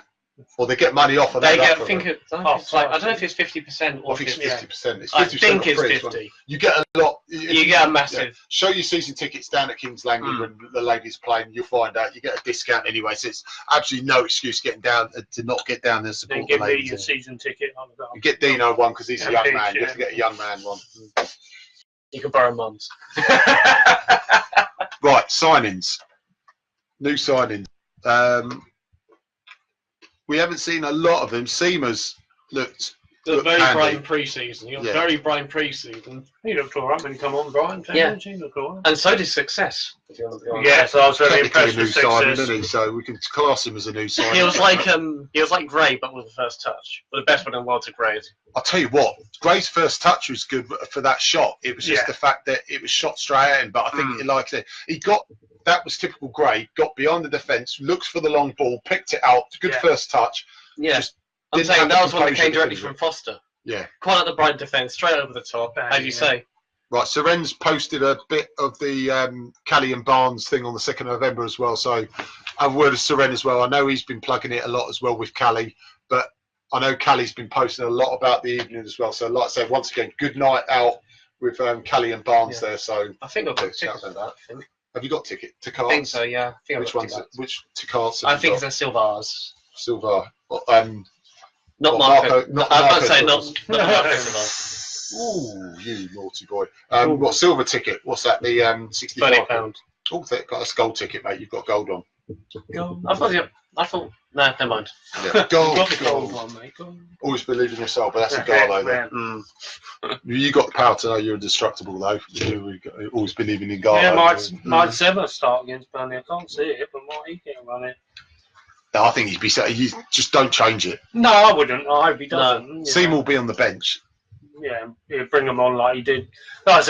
Or they get money off of that. I don't know if it's 50% or I think it's 50%. It's 50%. I think it's 50. You get a lot. You get a massive. Yeah. Show your season tickets down at Kings Langley when the ladies are playing. You'll find out you get a discount anyway. So it's absolutely no excuse getting down to not get down there and support the ladies. Give me your season ticket. You get Deano one because he's a young man. You have to get a young man one. You can borrow Mum's. Right, signings. New signings. We haven't seen a lot of them. Seamer's looked very bright in pre-season. He was very bright in pre-season. He looked all right when he come on, Brian. Yeah. He looked all right. And so did Success. Yeah, so I was very impressed with with signing, Success. isn't he? So we can class him as a new signing. He was like Gray, but with the first touch. But the best one in the world to Gray. I'll tell you what, Gray's first touch was good for that shot. It was just the fact that it was shot straight at him. But I think that was typical Gray. Got beyond the defence, looks for the long ball, picked it out. Good first touch. Yeah, I'm saying that was one that came directly from Foster. Yeah. Quite at the Brighton defence, straight over the top, as you say. Right, Seren's posted a bit of the Callie and Barnes thing on the 2nd of November as well. So a word of Seren as well. I know he's been plugging it a lot as well with Callie, but I know Callie's been posting a lot about the evening as well. So like I said, once again, good night out with Callie and Barnes there. So I think I've got tickets for that. Have you got ticket to cards? I think so, yeah. Which ones? Which to cards? I think it's a Silvars. Silvar. Not Marco. I'm about to say not Marco Silvar. Ooh, you naughty boy. What silver ticket? What's that? The £65. Oh, got a gold ticket, mate. You've got gold on. Gold. I thought. No, never mind. Yeah. Gold one, mate. Always believe in yourself, but that's a Garlo there. You got the power to know you're indestructible, though. You always believing in Garlo. Yeah, might Sever start against Burnley. I can't see it, but might he get run it? No, I think he'd be. You just don't change it. No, I wouldn't. I hope he doesn't. No. Seymour will be on the bench. Yeah, he'd bring him on like he did. Like I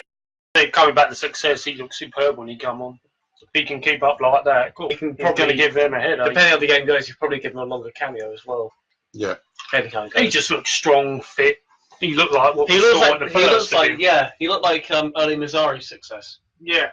said, coming back to Success, he looks superb when he come on. If he can keep up like that, cool. He's going to give them a headache. Depending on how the game goes, he'll probably give him a longer cameo as well. Yeah. He just looks strong, fit. He looked like what he looks like. He looks like he looked like early Mazzari's Success. Yeah,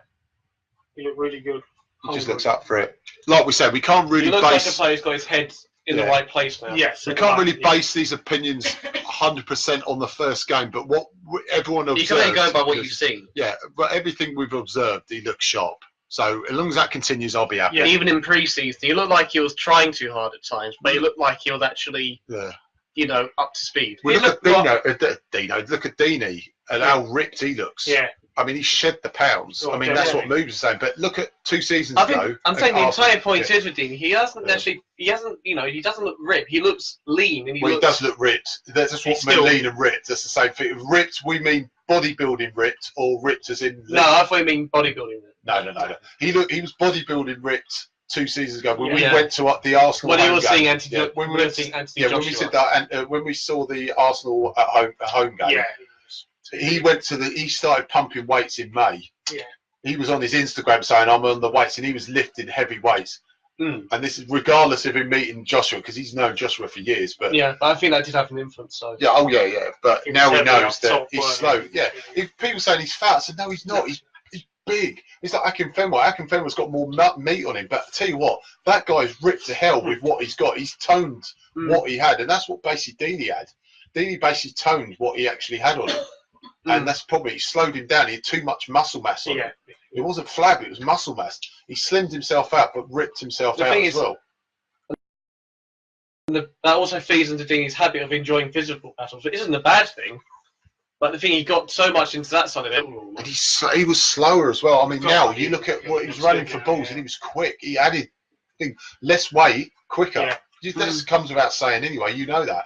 he looked really good. He just looks up for it. Like we said, we can't really base. He looks like a player who's got his head in the right place now. Yes, we can't really base these opinions 100% on the first game, but what everyone observes. You can only go by what you've seen. Yeah, but everything we've observed, he looks sharp. So as long as that continues, I'll be happy. Yeah, even in pre-season, he looked like he was trying too hard at times, but he looked like he was actually, up to speed. Well, look at Deano. Look at Dini and how ripped he looks. Yeah. I mean, he shed the pounds. Oh, I mean, that's what Moobs is saying. But look at 2 seasons ago. I'm saying the entire point is with Dean. He hasn't actually. He hasn't. You know, he doesn't look ripped. He looks lean, and he does look ripped. That's what I mean, lean and ripped. That's the same thing. Ripped, we mean bodybuilding ripped, or ripped as in. No, I thought you mean bodybuilding. No. He was bodybuilding ripped 2 seasons ago when we went to the Arsenal. When he was seeing when we saw the Arsenal at home game. Yeah. He started pumping weights in May. Yeah. He was on his Instagram saying, I'm on the weights, and he was lifting heavy weights. And this is regardless of him meeting Joshua, because he's known Joshua for years. But yeah, I think that did have an influence. So yeah. But now he knows that he's slow. Yeah. If people saying he's fat, I said, no, he's not. He's big. It's like Akinfenwa. Akinfenwa's got more meat on him. But I tell you what, that guy's ripped to hell with what he's got. He's toned what he had, and that's what basically Deanie had. Deanie basically toned what he actually had on him. And that's probably slowed him down. He had too much muscle mass on him. It wasn't flab, it was muscle mass. He slimmed himself out, but ripped himself out as well. That also feeds into Deanie's habit of enjoying physical battles, which isn't a bad thing. But the thing, he got so much into that side of it. And he was slower as well. I mean, now you look at what he was running for balls, and he was quick. He added less weight, quicker. That comes without saying anyway. You know that.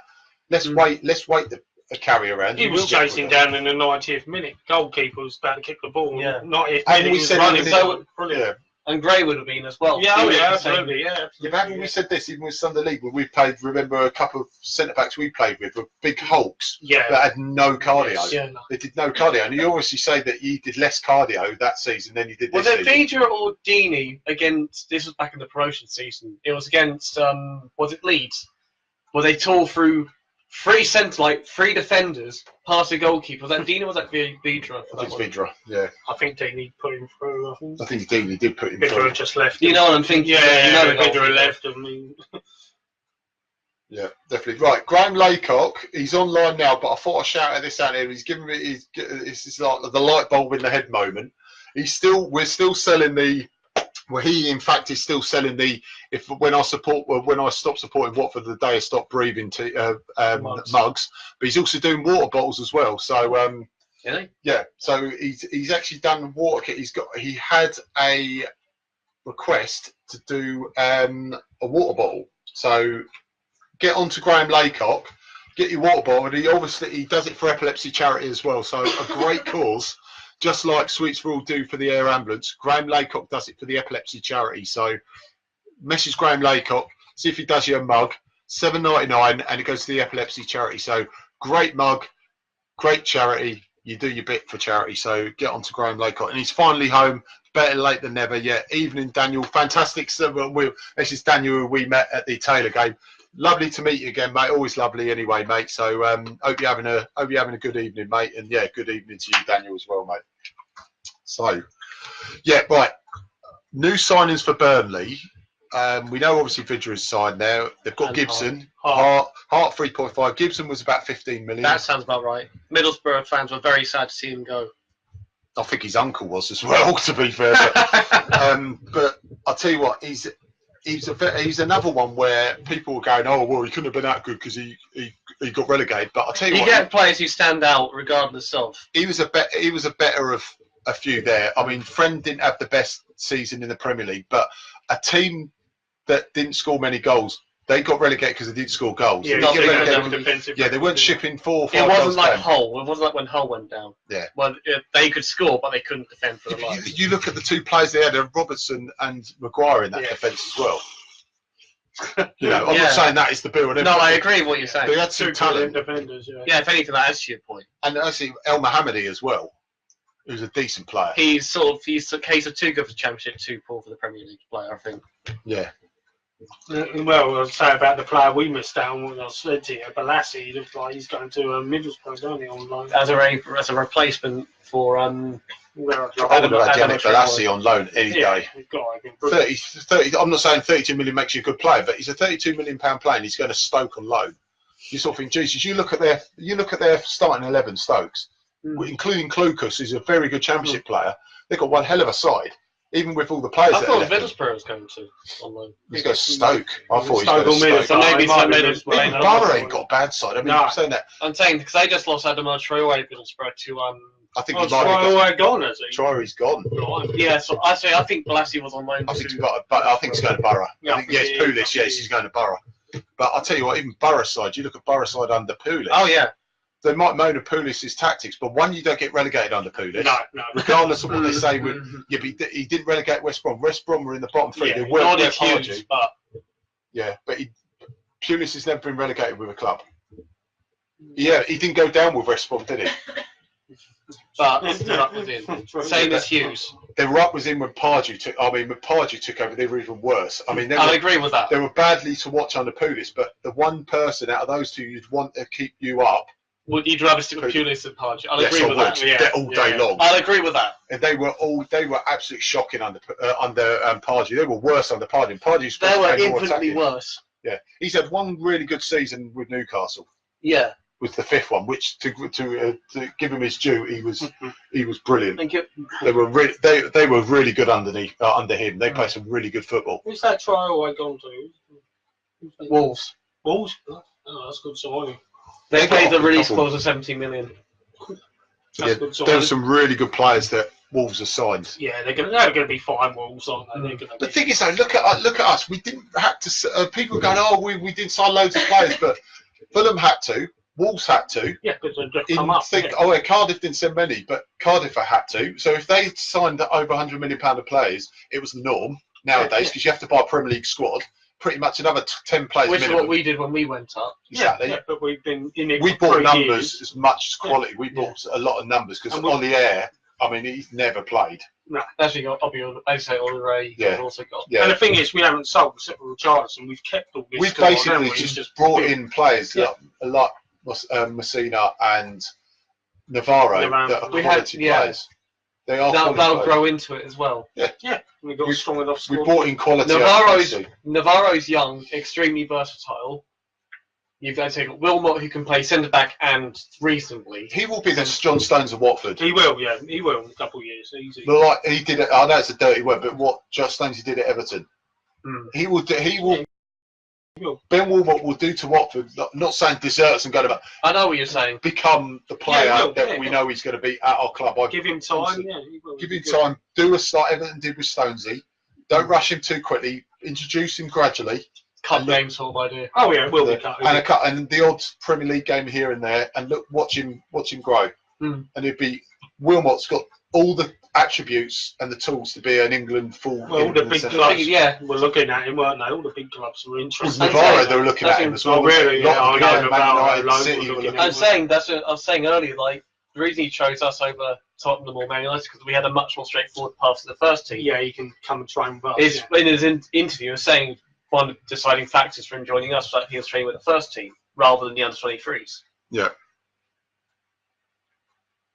Less weight the carry around. He was chasing down in the 90th minute. Goalkeeper was about to kick the ball. Yeah. 90th And minute, we he was said running. brilliant. Yeah. And Gray would have been as well. Yeah, absolutely. Yeah. We said this even with Sunday League when we played. Remember a couple of centre backs we played with were big hulks that had no cardio. Yeah. They did no cardio, and you obviously say that you did less cardio that season than you did this season. Was it Vidra or Deanie against? This was back in the promotion season. It was against was it Leeds? Where they tore through 3 defenders past the goalkeeper. Was that Deanie or was that Vidra? I think it's Vidra, yeah. I think Deanie put him through. I think Deanie did put him through. Vidra just left. You know what I'm thinking? Yeah, Vidra left. I mean. Yeah, definitely. Right, Graham Laycock, he's online now, but I thought I'd shout at this out here. He's giving me, this is like the light bulb in the head moment. We're still selling he in fact is still selling when I stop supporting Watford the day I stop breathing mugs, but he's also doing water bottles as well. So so he's actually done water. He had a request to do a water bottle. So get on to Graham Laycock, get your water bottle, and he does it for epilepsy charity as well. So a great cause. Just like Sweets for All do for the air ambulance, Graham Laycock does it for the epilepsy charity. So message Graham Laycock, see if he does you a mug, $7.99, and it goes to the epilepsy charity. So great mug, great charity. You do your bit for charity. So get on to Graham Laycock. And he's finally home, better late than never. Yeah, evening, Daniel. Fantastic. This is Daniel who we met at the Taylor game. Lovely to meet you again, mate. Always lovely anyway, mate. So hope you're having a good evening, mate. And yeah, good evening to you, Daniel, as well, mate. So yeah, right. New signings for Burnley. We know obviously Vidra is signed now. They've got Gibson. Hart 3.5. Gibson was about 15 million. That sounds about right. Middlesbrough fans were very sad to see him go. I think his uncle was as well, to be fair. But I'll tell you what, he's another one where people were going, oh well, he couldn't have been that good because he got relegated. But I'll tell you what, you get players who stand out regardless of. He was a better of a few there. I mean, Friend didn't have the best season in the Premier League, but a team that didn't score many goals, they got relegated because they didn't score goals. Yeah, they weren't shipping 4 or 5 It wasn't like down. Hull. It wasn't like when Hull went down. Yeah. Well, they could score, but they couldn't defend for the life. You look at the 2 players they had, Robertson and Maguire in that defence as well. I'm not saying that is the bill. No, I agree with what you're saying. They had some talent. Defenders, if anything, that adds to your point. And actually, El Mohammadi as well, who's a decent player. He's a case of too good for the Championship, too poor for the Premier League player, I think. Yeah. Well, I'll say about the player we missed out on when I said to you, Balassi, he looks like he's going to Middlesbrough, don't he, on loan? As a replacement for I would have had Yannick Balassi on loan any day. 30, I'm not saying 32 million makes you a good player, but he's a 32 million pound player and he's going to Stoke on loan. You sort of think, Jesus, you look at their starting 11 Stokes, including Klukas, who's a very good Championship player. They've got one hell of a side. even with all the players. I that thought are left, Middlesbrough was going to on loan. he's going to Stoke. I thought he's Stoke going to or Stoke. So maybe Even Borough ain't got a bad side. I mean, No. I'm saying that. I'm saying because they just lost Adam Traore at Middlesbrough to I think Oh, he might have Traore gone, has he? Traore's gone. yeah. So I think Balassi was on loan. I think he's going to Borough. Yeah, I think yes, Pulis. Yes, he's going to Borough. But I'll tell you what, even Borough side, you look at Borough side under Pulis. Oh yeah. They might moan at Pulis' tactics, but one, you don't get relegated under Pulis. No. Regardless of what they say, but he didn't relegate West Brom. West Brom were in the bottom three. Yeah, They weren't not where huge, but but Pulis has never been relegated with a club. Yeah, he didn't go down with West Brom, did he? but that was in. Same as Hughes. They were up was in when Pardew took. I mean, when Pardew took over, they were even worse. I mean, I agree with that. they were badly to watch under Pulis, but the one person out of those two you'd want to keep you up. Would you'd rather stick with Pulis and Pardew? I'll Yes, agree I with would. that. They're all day long. I'll agree with that. And they were absolutely shocking under Pardew. They were worse under Pardew. Pardew's They were more infinitely attacking. worse. Yeah, he's had one really good season with Newcastle. Yeah. Was the fifth one, which to give him his due, he was brilliant. Thank you. They were really good under him. They played some really good football. Who's that Traore gone to? Wolves. Wolves? Oh, that's good signing. They paid the got a release couple. clause of 17 million. That's good There signing. were some really good players that Wolves have signed. Yeah, they're gonna be fine Wolves, aren't they? They're gonna The be. thing is, though, look at us. We didn't have to. People are going, oh, we did sign loads of players, but Fulham had to. Wolves had to. Yeah, because they've just come up. Oh, yeah, Cardiff didn't send many, but Cardiff had to. So if they signed over £100 million of players, it was the norm nowadays because you have to buy a Premier League squad. Pretty much another 10 players. Which is minimum. what we did when we went up. Exactly. Yeah, but we've been in it. We for bought 3 numbers years. as much as quality. We bought a lot of numbers because And we- on the air, I mean, he's never played. No. Actually, got Oliver. Yeah. Also got. Yeah. And the thing is, we haven't sold several Charles, and we've kept all this. We've squad, basically haven't we? just It's brought in players Yeah. like Messina and Navarro Navarro. that are We quality had- players. They are They'll quality players. grow into it as well. We've got a strong enough We squad. brought in quality. Navarro's young, extremely versatile. You've got to take Wilmot, who can play centre back and reasonably. He will be the John Stones of Watford. He will, yeah, he will in a couple of years, easy. But like he did it. I know it's a dirty word, but what John Stones he did at Everton, he will. He will. Ben Wilmot will do to Watford. Not saying deserts and go to, I know what you're saying. become the player Yeah, he will, that yeah, we he know he's going to be at our club. Give him time, yeah. He will. Give him time. Do us like Everton did with Stonesy. Don't rush him too quickly. Introduce him gradually. Cut games sort of idea. Oh yeah, it will be cut. And the odd Premier League game here and there, and watch him grow. Mm. And it'd be Wilmot's got all the attributes and the tools to be an England full. Well, all the England big centre clubs Yeah. were looking at him, weren't they? All the big clubs were With interested. Navarro, they were looking at him as well. Oh, really? Yeah, I know Man Navarro, United, loads City were were looking looking at I'm saying that's what I was saying earlier. Like the reason he chose us over Tottenham or Man United because we had a much more straightforward path to the first team. Yeah, he can come and train with us. Is yeah. in his interview saying one of the deciding factors for him joining us was that he was training with the first team rather than the under 23s. Yeah.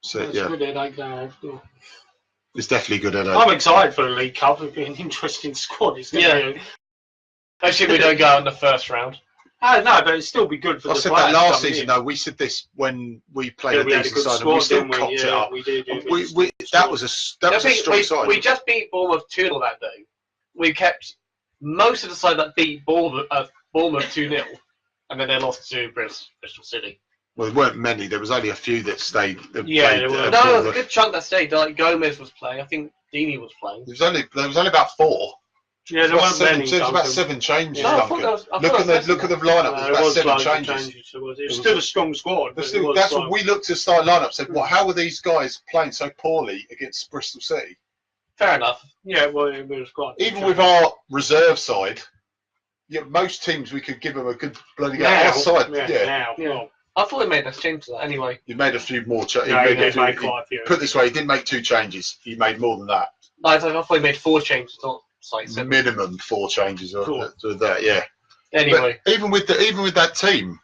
So That's yeah, good headache now. it's definitely good. I'm excited for the League Cup. It'll be an interesting squad. It's gonna be Actually, we don't go out in the first round. no, but it'll still be good for I the said players that last coming season. in. though. We said this when we played Yeah, a we had a decent good side, and squad, we still didn't we? cocked it Yeah, up. we did. Yeah, That was a strong We side. just beat Bournemouth 2-0 that day. We kept most of the side that beat Bournemouth 2-0, and then they lost to Bristol City. Well, there weren't many. There was only a few that stayed. Yeah, played, there were. No, there was a Bournemouth. good chunk that stayed. Like Gomez was playing. I think Deeney was playing. There was only about 4. Yeah, there weren't many. There was about Duncan. 7 changes. No, I Duncan. thought there was- I Look thought at there was the lineup. There There's was about 7 loads of changes. It was still a strong squad. But That's what we looked at starting lineup. Said, "Well, how were these guys playing so poorly against Bristol City?" Fair enough. Yeah, well, it was quite. Even with our reserve side, most teams we could give them a good bloody game. Our side, Now, Yeah. well, I thought they made us change to that anyway. He made a few more changes. no, he did make quite a few. Put it this way, he didn't make 2 changes. He made more than that. I thought they made 4 changes, not like 7. Minimum 4 changes of Cool. that. Yeah. Anyway, But even with that team,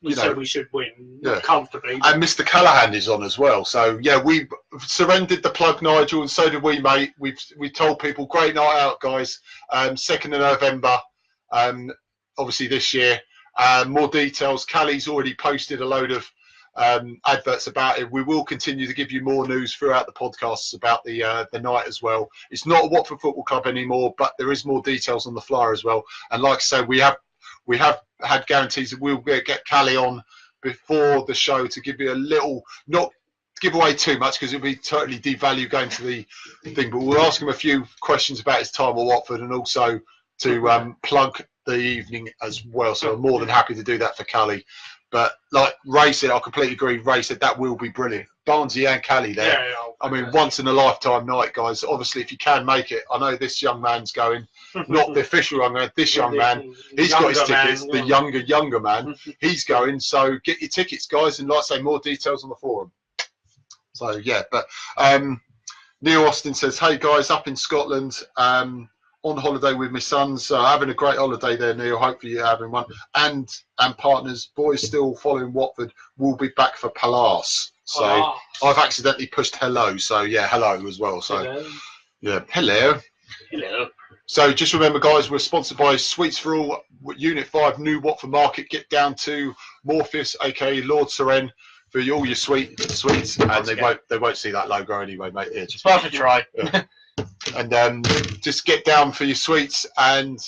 we you know, said we should win yeah. comfortably. and Mr. Callahan is on as well. So yeah, we surrendered the plug, Nigel, and so did we, mate. We told people, great night out, guys. 2nd of November, obviously this year. More details. Callie's already posted a load of adverts about it. We will continue to give you more news throughout the podcasts about the night as well. It's not a Watford Football Club anymore, but there is more details on the flyer as well. And like I say, we have had guarantees that we'll get Callie on before the show to give you a little, not give away too much because it'll be totally devalue going to the thing, but we'll ask him a few questions about his time at Watford and also to plug the evening as well. So I'm more than happy to do that for Callie. But like Ray said, I completely agree. Ray said that will be brilliant. Barnesy and Callie there. Yeah, I mean, once in a lifetime night, guys. Obviously, if you can make it, I know this young man's going, not the official young man, this young man, he's got his tickets, the younger man, he's going. So get your tickets, guys, and like I say, more details on the forum. So yeah, but Neil Austin says, hey guys, up in Scotland, on holiday with my sons, having a great holiday there, Neil. Hopefully you're having one. And partners, boys still following Watford, will be back for Palace. So I've accidentally pushed hello. So yeah, hello as well. So hello. Yeah, hello. Hello. So just remember, guys, we're sponsored by Sweets for All, Unit 5, New Watford Market. Get down to Morpheus, aka Lord Seren, for all your sweets, and they won't see that logo anyway, mate. Yeah, just worth a try. Yeah. And just get down for your sweets, and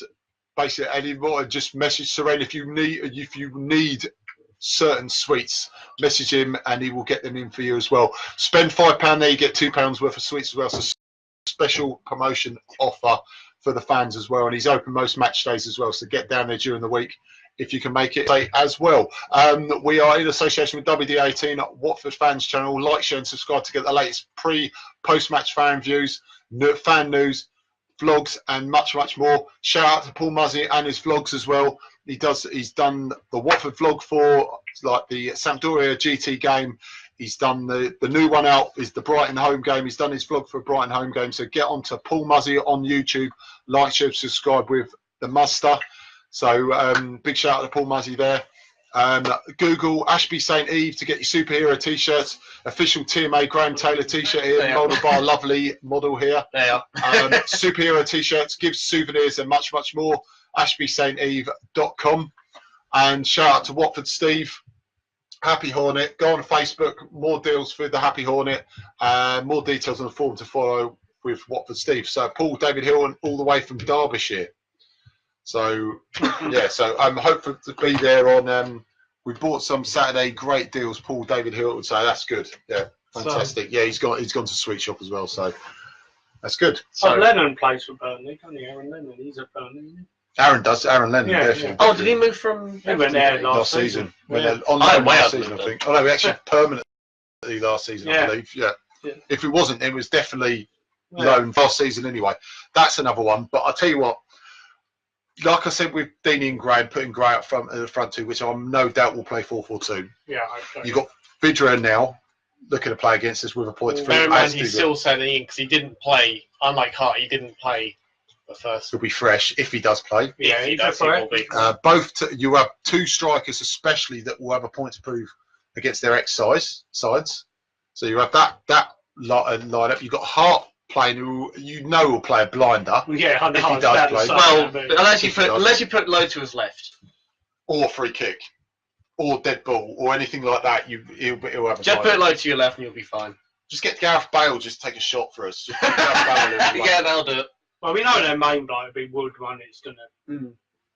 basically any more, just message Seren if you need certain sweets. Message him, and he will get them in for you as well. Spend £5 there, you get £2 worth of sweets as well. So special promotion offer for the fans as well, and he's open most match days as well. So get down there during the week if you can make it as well. We are in association with WD18 Watford Fans Channel. Like, share and subscribe to get the latest post-match fan views, fan news, vlogs, and much more. Shout out to Paul Muzzy and his vlogs as well. He's done the Watford vlog for like the Sampdoria GT game. He's done the new one out is the Brighton home game. He's done his vlog for a Brighton home game. So get on to Paul Muzzy on YouTube. Like, share, subscribe with the Muster. So big shout out to Paul Muzzy there. Google Ashby St Eve to get your superhero t-shirts. Official TMA Graham Taylor t-shirt here, molded by a lovely model here. They are. Superhero t-shirts, gives souvenirs and much more. AshbyStEve.com. And shout out to Watford Steve, Happy Hornet. Go on Facebook, more deals for the Happy Hornet. More details on the forum to follow with Watford Steve. So Paul David Hill all the way from Derbyshire. So yeah, so I'm hopeful to be there on. We bought some Saturday, great deals. Paul David Hill would say that's good. Yeah, fantastic. Yeah, he's gone to Sweet Shop as well. So that's good. So Lennon plays for Burnley, can't he? Aaron Lennon, he's at Burnley. Aaron does. Aaron Lennon. Yeah, yeah. Oh, did he move from? He went there last season. Yeah. On loan last season, I think. Oh no, we actually permanently last season, I believe. Yeah. If it wasn't, it was definitely loan last season anyway. That's another one. But I'll tell you what. Like I said with Deany and Gray, putting Gray up front at the front two, which I'm no doubt will play 4-4-2. Yeah, okay. You've got Vidra now looking to play against us with a point to Bear in mind, he's still settling in because he didn't play. Unlike Hart, he didn't play at first. He'll be fresh if he does play. Yeah, he does. He will be. You have two strikers, especially that will have a point to prove against their sides. So you have that lineup. You've got Hart playing who will play a blinder. Yeah, I know. If he does play. Well, unless you put low to his left, or free kick, or dead ball, or anything like that, he'll have a just put low to your left and you'll be fine. Just get Gareth Bale just take a shot for us. Yeah, they'll do it. Well, we know their main bloke will be Wood one. It's gonna.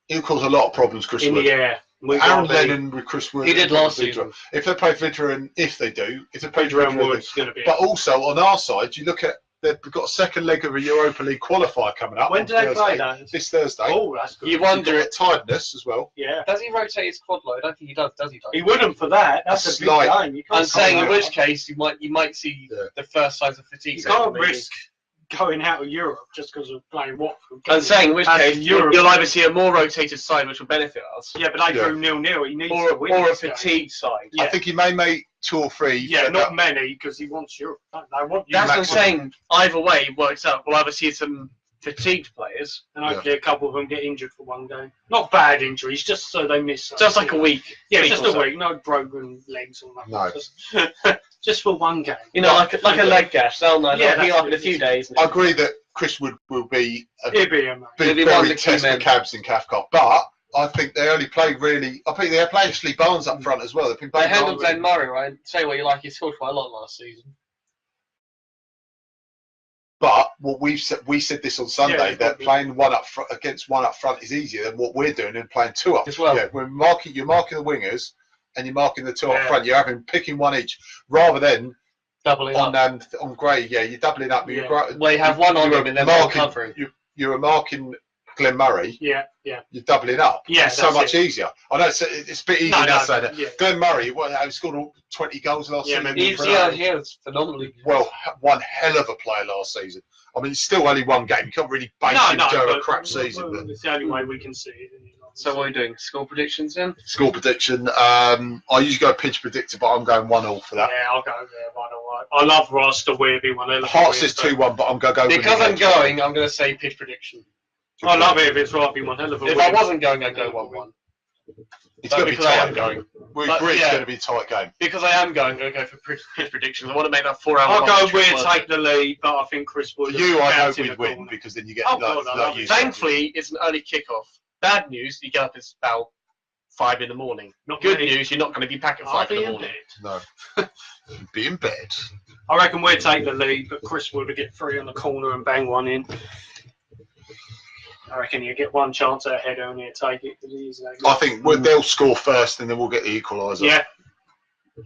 He'll cause a lot of problems, Chris Wood. Yeah. Aaron Lennon with Chris Wood. He did last season. If they play Vidra, and if they play Vidra and Wood's going to be. But also on our side, you look at. They've got a second leg of a Europa League qualifier coming up. When do they play that? This Thursday. Oh, that's good. You wonder at tiredness as well. Yeah. Does he rotate his quad load? I don't think he does he? He wouldn't for that. That's a big game. I'm saying in which case you might see the first signs of fatigue. You can't risk going out of Europe just because of playing Watford. I'm saying in which case you'll either see a more rotated side which will benefit us. Yeah, but they drew 0-0. He needs to win. Or a fatigued side. Yeah. I think he may make 2 or 3. Yeah, not many because he wants Europe. They want That's what I'm saying. Either way, it works out. We'll either see some fatigued players, and hopefully a couple of them get injured for one game. Not bad injuries, just so they miss. Just like a week. Yeah, just a week. No broken legs or nothing. No. Just for one game. You know, like a leg gash. They'll be up in a few days. I agree that Chris Wood will be a He'll be very test for Cabs and Cathcart, but I think they only play really. I think they play Ashley Barnes up front as well. They've been They handled Glenn Murray, right? Say what you like, he scored quite a lot last season. But what we said this on Sunday, that playing one up front against one up front is easier than what we're doing and playing two up. As well. Yeah, you're marking the wingers and you're marking the two up front. You're picking one each rather than doubling on up. On Gray. Yeah, you're doubling up. Yeah. Well, you have one on him and then one covering. You're marking Glenn Murray. Yeah. You're doubling up. Yeah, it's so much easier. I know it's a bit easier now saying that. Yeah. Glenn Murray, he scored 20 goals last season. It's phenomenally. Well, one hell of a player last season. I mean, it's still only one game. You can't really base him to a crap season. But it's the only way we can see it. So what are we doing? Score predictions then? Score prediction. I usually go pitch predictor, but I'm going 1-1 for that. Yeah, I'll go there 1-1. I love Ross to Weirby 1-1. Heart says 2-1, but I'm going to go because I'm going to say pitch prediction. I love it if it's right. Be one hell of a If I wasn't going, I'd go 1-1. It's going to be tight. I am going. We agree it's going to be a tight game. Because I am going to go for pitch predictions. I want to make that 4 hour. I'll go we'll take the lead, but I think Chris Wood. I hope we'd win because then you get Thankfully, it's an early kickoff. Bad news, you get up at about 5 in the morning. Good news, you're not going to be back at 5 in the morning. No. Be in bed. I reckon we'll take the lead, but Chris Wood will get 3 on the corner and bang one in. I reckon you get one chance at a header and you take it. I think they'll score first and then we'll get the equaliser. Yeah,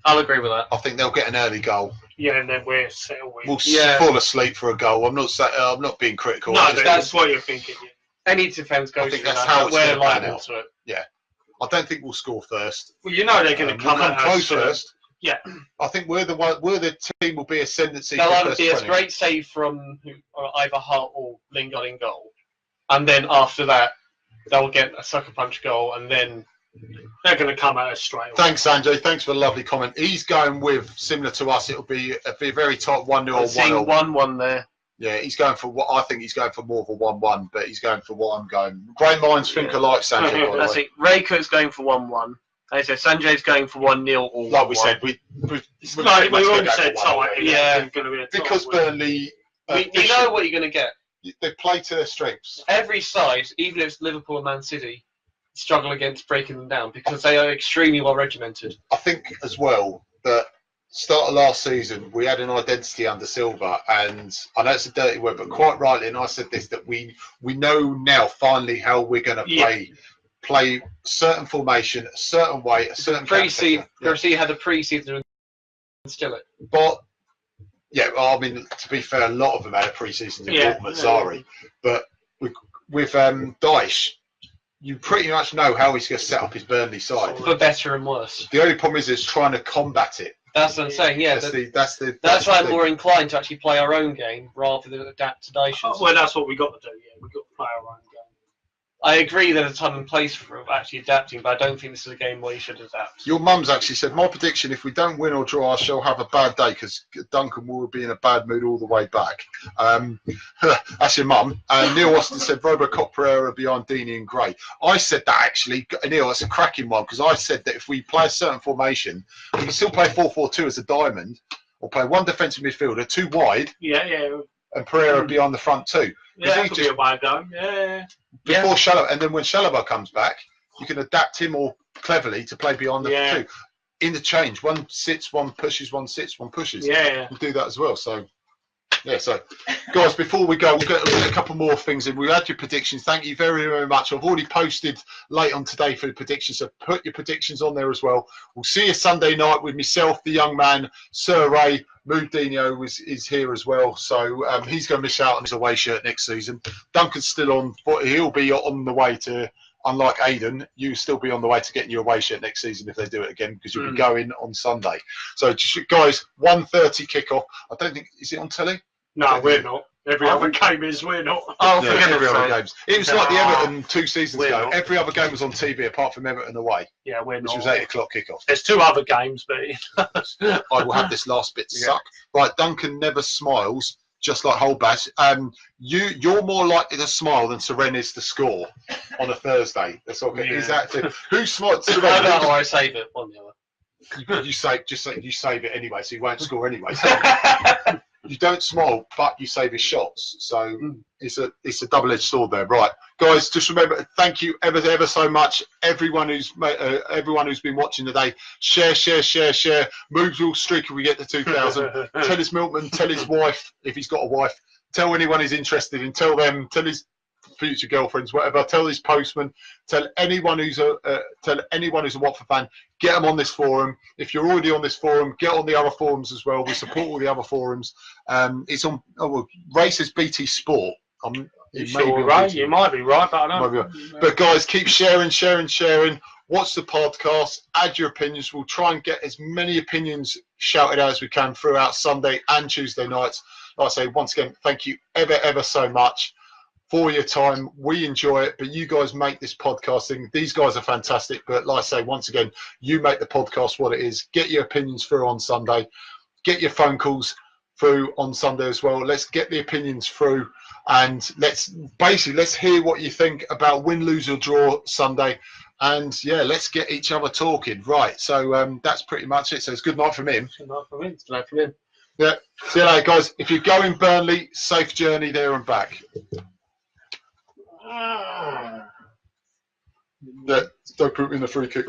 I'll agree with that. I think they'll get an early goal. Yeah, and then we're settled. We'll fall asleep for a goal. I'm not being critical. No, that's what you're thinking. Yeah. Any defence goes. I think that's how it's going to pan out. To it. Yeah, I don't think we'll score first. Well, you know they're going to come close first. Yeah, I think we're the team will be ascendancy. They'll either be a great save from either Hart or Lingard in goal, and then after that they'll get a sucker punch goal, and then they're going to come at us straight away. Thanks, Sanjay. Thanks for the lovely comment. He's going with similar to us. It'll be a very tight 1-0 or 1-0. 1-1 there. Yeah, he's going for what I think he's going for more of a 1-1, but he's going for what I'm going. Great minds think alike, Sanjay. That's it. Reiko's going for 1-1. I said Sanjay's going for 1-0 or 1-1. Like we said, we already said tight. Yeah, going to be a tight because Burnley. You know what you're going to get. They play to their strengths. Every side, even if it's Liverpool or Man City, struggle against breaking them down because they are extremely well regimented. I think as well that start of last season we had an identity under Silva, and I know it's a dirty word, but quite rightly, and I said this, that we know now finally how we're going to play certain formation, a certain way, a certain pre-season. You had a pre-season and instill it. But yeah, well, I mean, to be fair, a lot of them had a pre-season in Zari, but with Dyche, you pretty much know how he's going to set up his Burnley side. For better and worse. The only problem is trying to combat it. That's what I'm saying, yeah. That's why I'm more inclined to actually play our own game rather than adapt to Dyche's. Well, that's what we got to do, yeah. We've got to play our own game. I agree there's a time and place for actually adapting, but I don't think this is a game where you should adapt. Your mum's actually said, my prediction, if we don't win or draw, I shall have a bad day because Duncan will be in a bad mood all the way back. That's your mum. Neil Austin said, Robocop Pereira behind Deeney and Gray. I said that actually, Neil, that's a cracking one, because I said that if we play a certain formation, we can still play 4-4-2 as a diamond, or play one defensive midfielder, 2 wide, and Pereira behind the front 2. Yeah, that could be a way of going. Yeah. Before Chalobah, and then when Chalobah comes back, you can adapt him more cleverly to play beyond the 2. Interchange. One sits, one pushes, one sits, one pushes. Yeah. We'll do that as well. So, so guys, before we go, we'll get a couple more things in. We had your predictions. Thank you very, very much. I've already posted late on today for the predictions, so put your predictions on there as well. We'll see you Sunday night with myself, the young man, Sir Ray. Deano is here as well, so he's going to miss out on his away shirt next season. Duncan's still on, but he'll be on the way to, unlike Aidan, you'll still be on the way to getting your away shirt next season if they do it again, because you'll be going on Sunday. So, guys, 1:30 kickoff. I don't think, is it on telly? No, we're not. Every other game is, we're not. Oh, forget every other games. It was like the Everton 2 seasons ago. Not. Every other game was on TV apart from Everton away. Yeah, we're not. Which was 8 o'clock kickoff. There's 2 other games, but I will have this last bit to suck. Right, Duncan never smiles, just like Holbash. You're more likely to smile than Seren is to score on a Thursday. That's okay. Is that who smiles? I don't know. I save it on the other. You save it anyway, so you won't score anyway. So. you don't smile, but you save his shots. So it's a double-edged sword there, right? Guys, just remember, thank you ever so much, everyone who's been watching today. Share. Moves will streak if we get to 2,000. Tell his milkman, tell his wife if he's got a wife. Tell anyone he's interested in. Tell them. Tell his future girlfriends, whatever. Tell his postman. Tell anyone who's a Watford fan. Get them on this forum. If you're already on this forum, get on the other forums as well. We support all the other forums. It's on Racers BT Sport. Right? You might be right, but I don't know. But guys, keep sharing. Watch the podcast. Add your opinions. We'll try and get as many opinions shouted out as we can throughout Sunday and Tuesday nights. Like I say, once again, thank you ever so much for your time. We enjoy it, but you guys make this podcasting. These guys are fantastic, but like I say, once again, you make the podcast what it is. Get your opinions through on Sunday. Get your phone calls through on Sunday as well. Let's get the opinions through, and let's hear what you think about win, lose or draw Sunday. And yeah, let's get each other talking. Right, so that's pretty much it. So it's good night from him. Good night from him. Good night from him. Yeah. See you later, guys. If you're going Burnley, safe journey there and back. Don't put me in the free kick.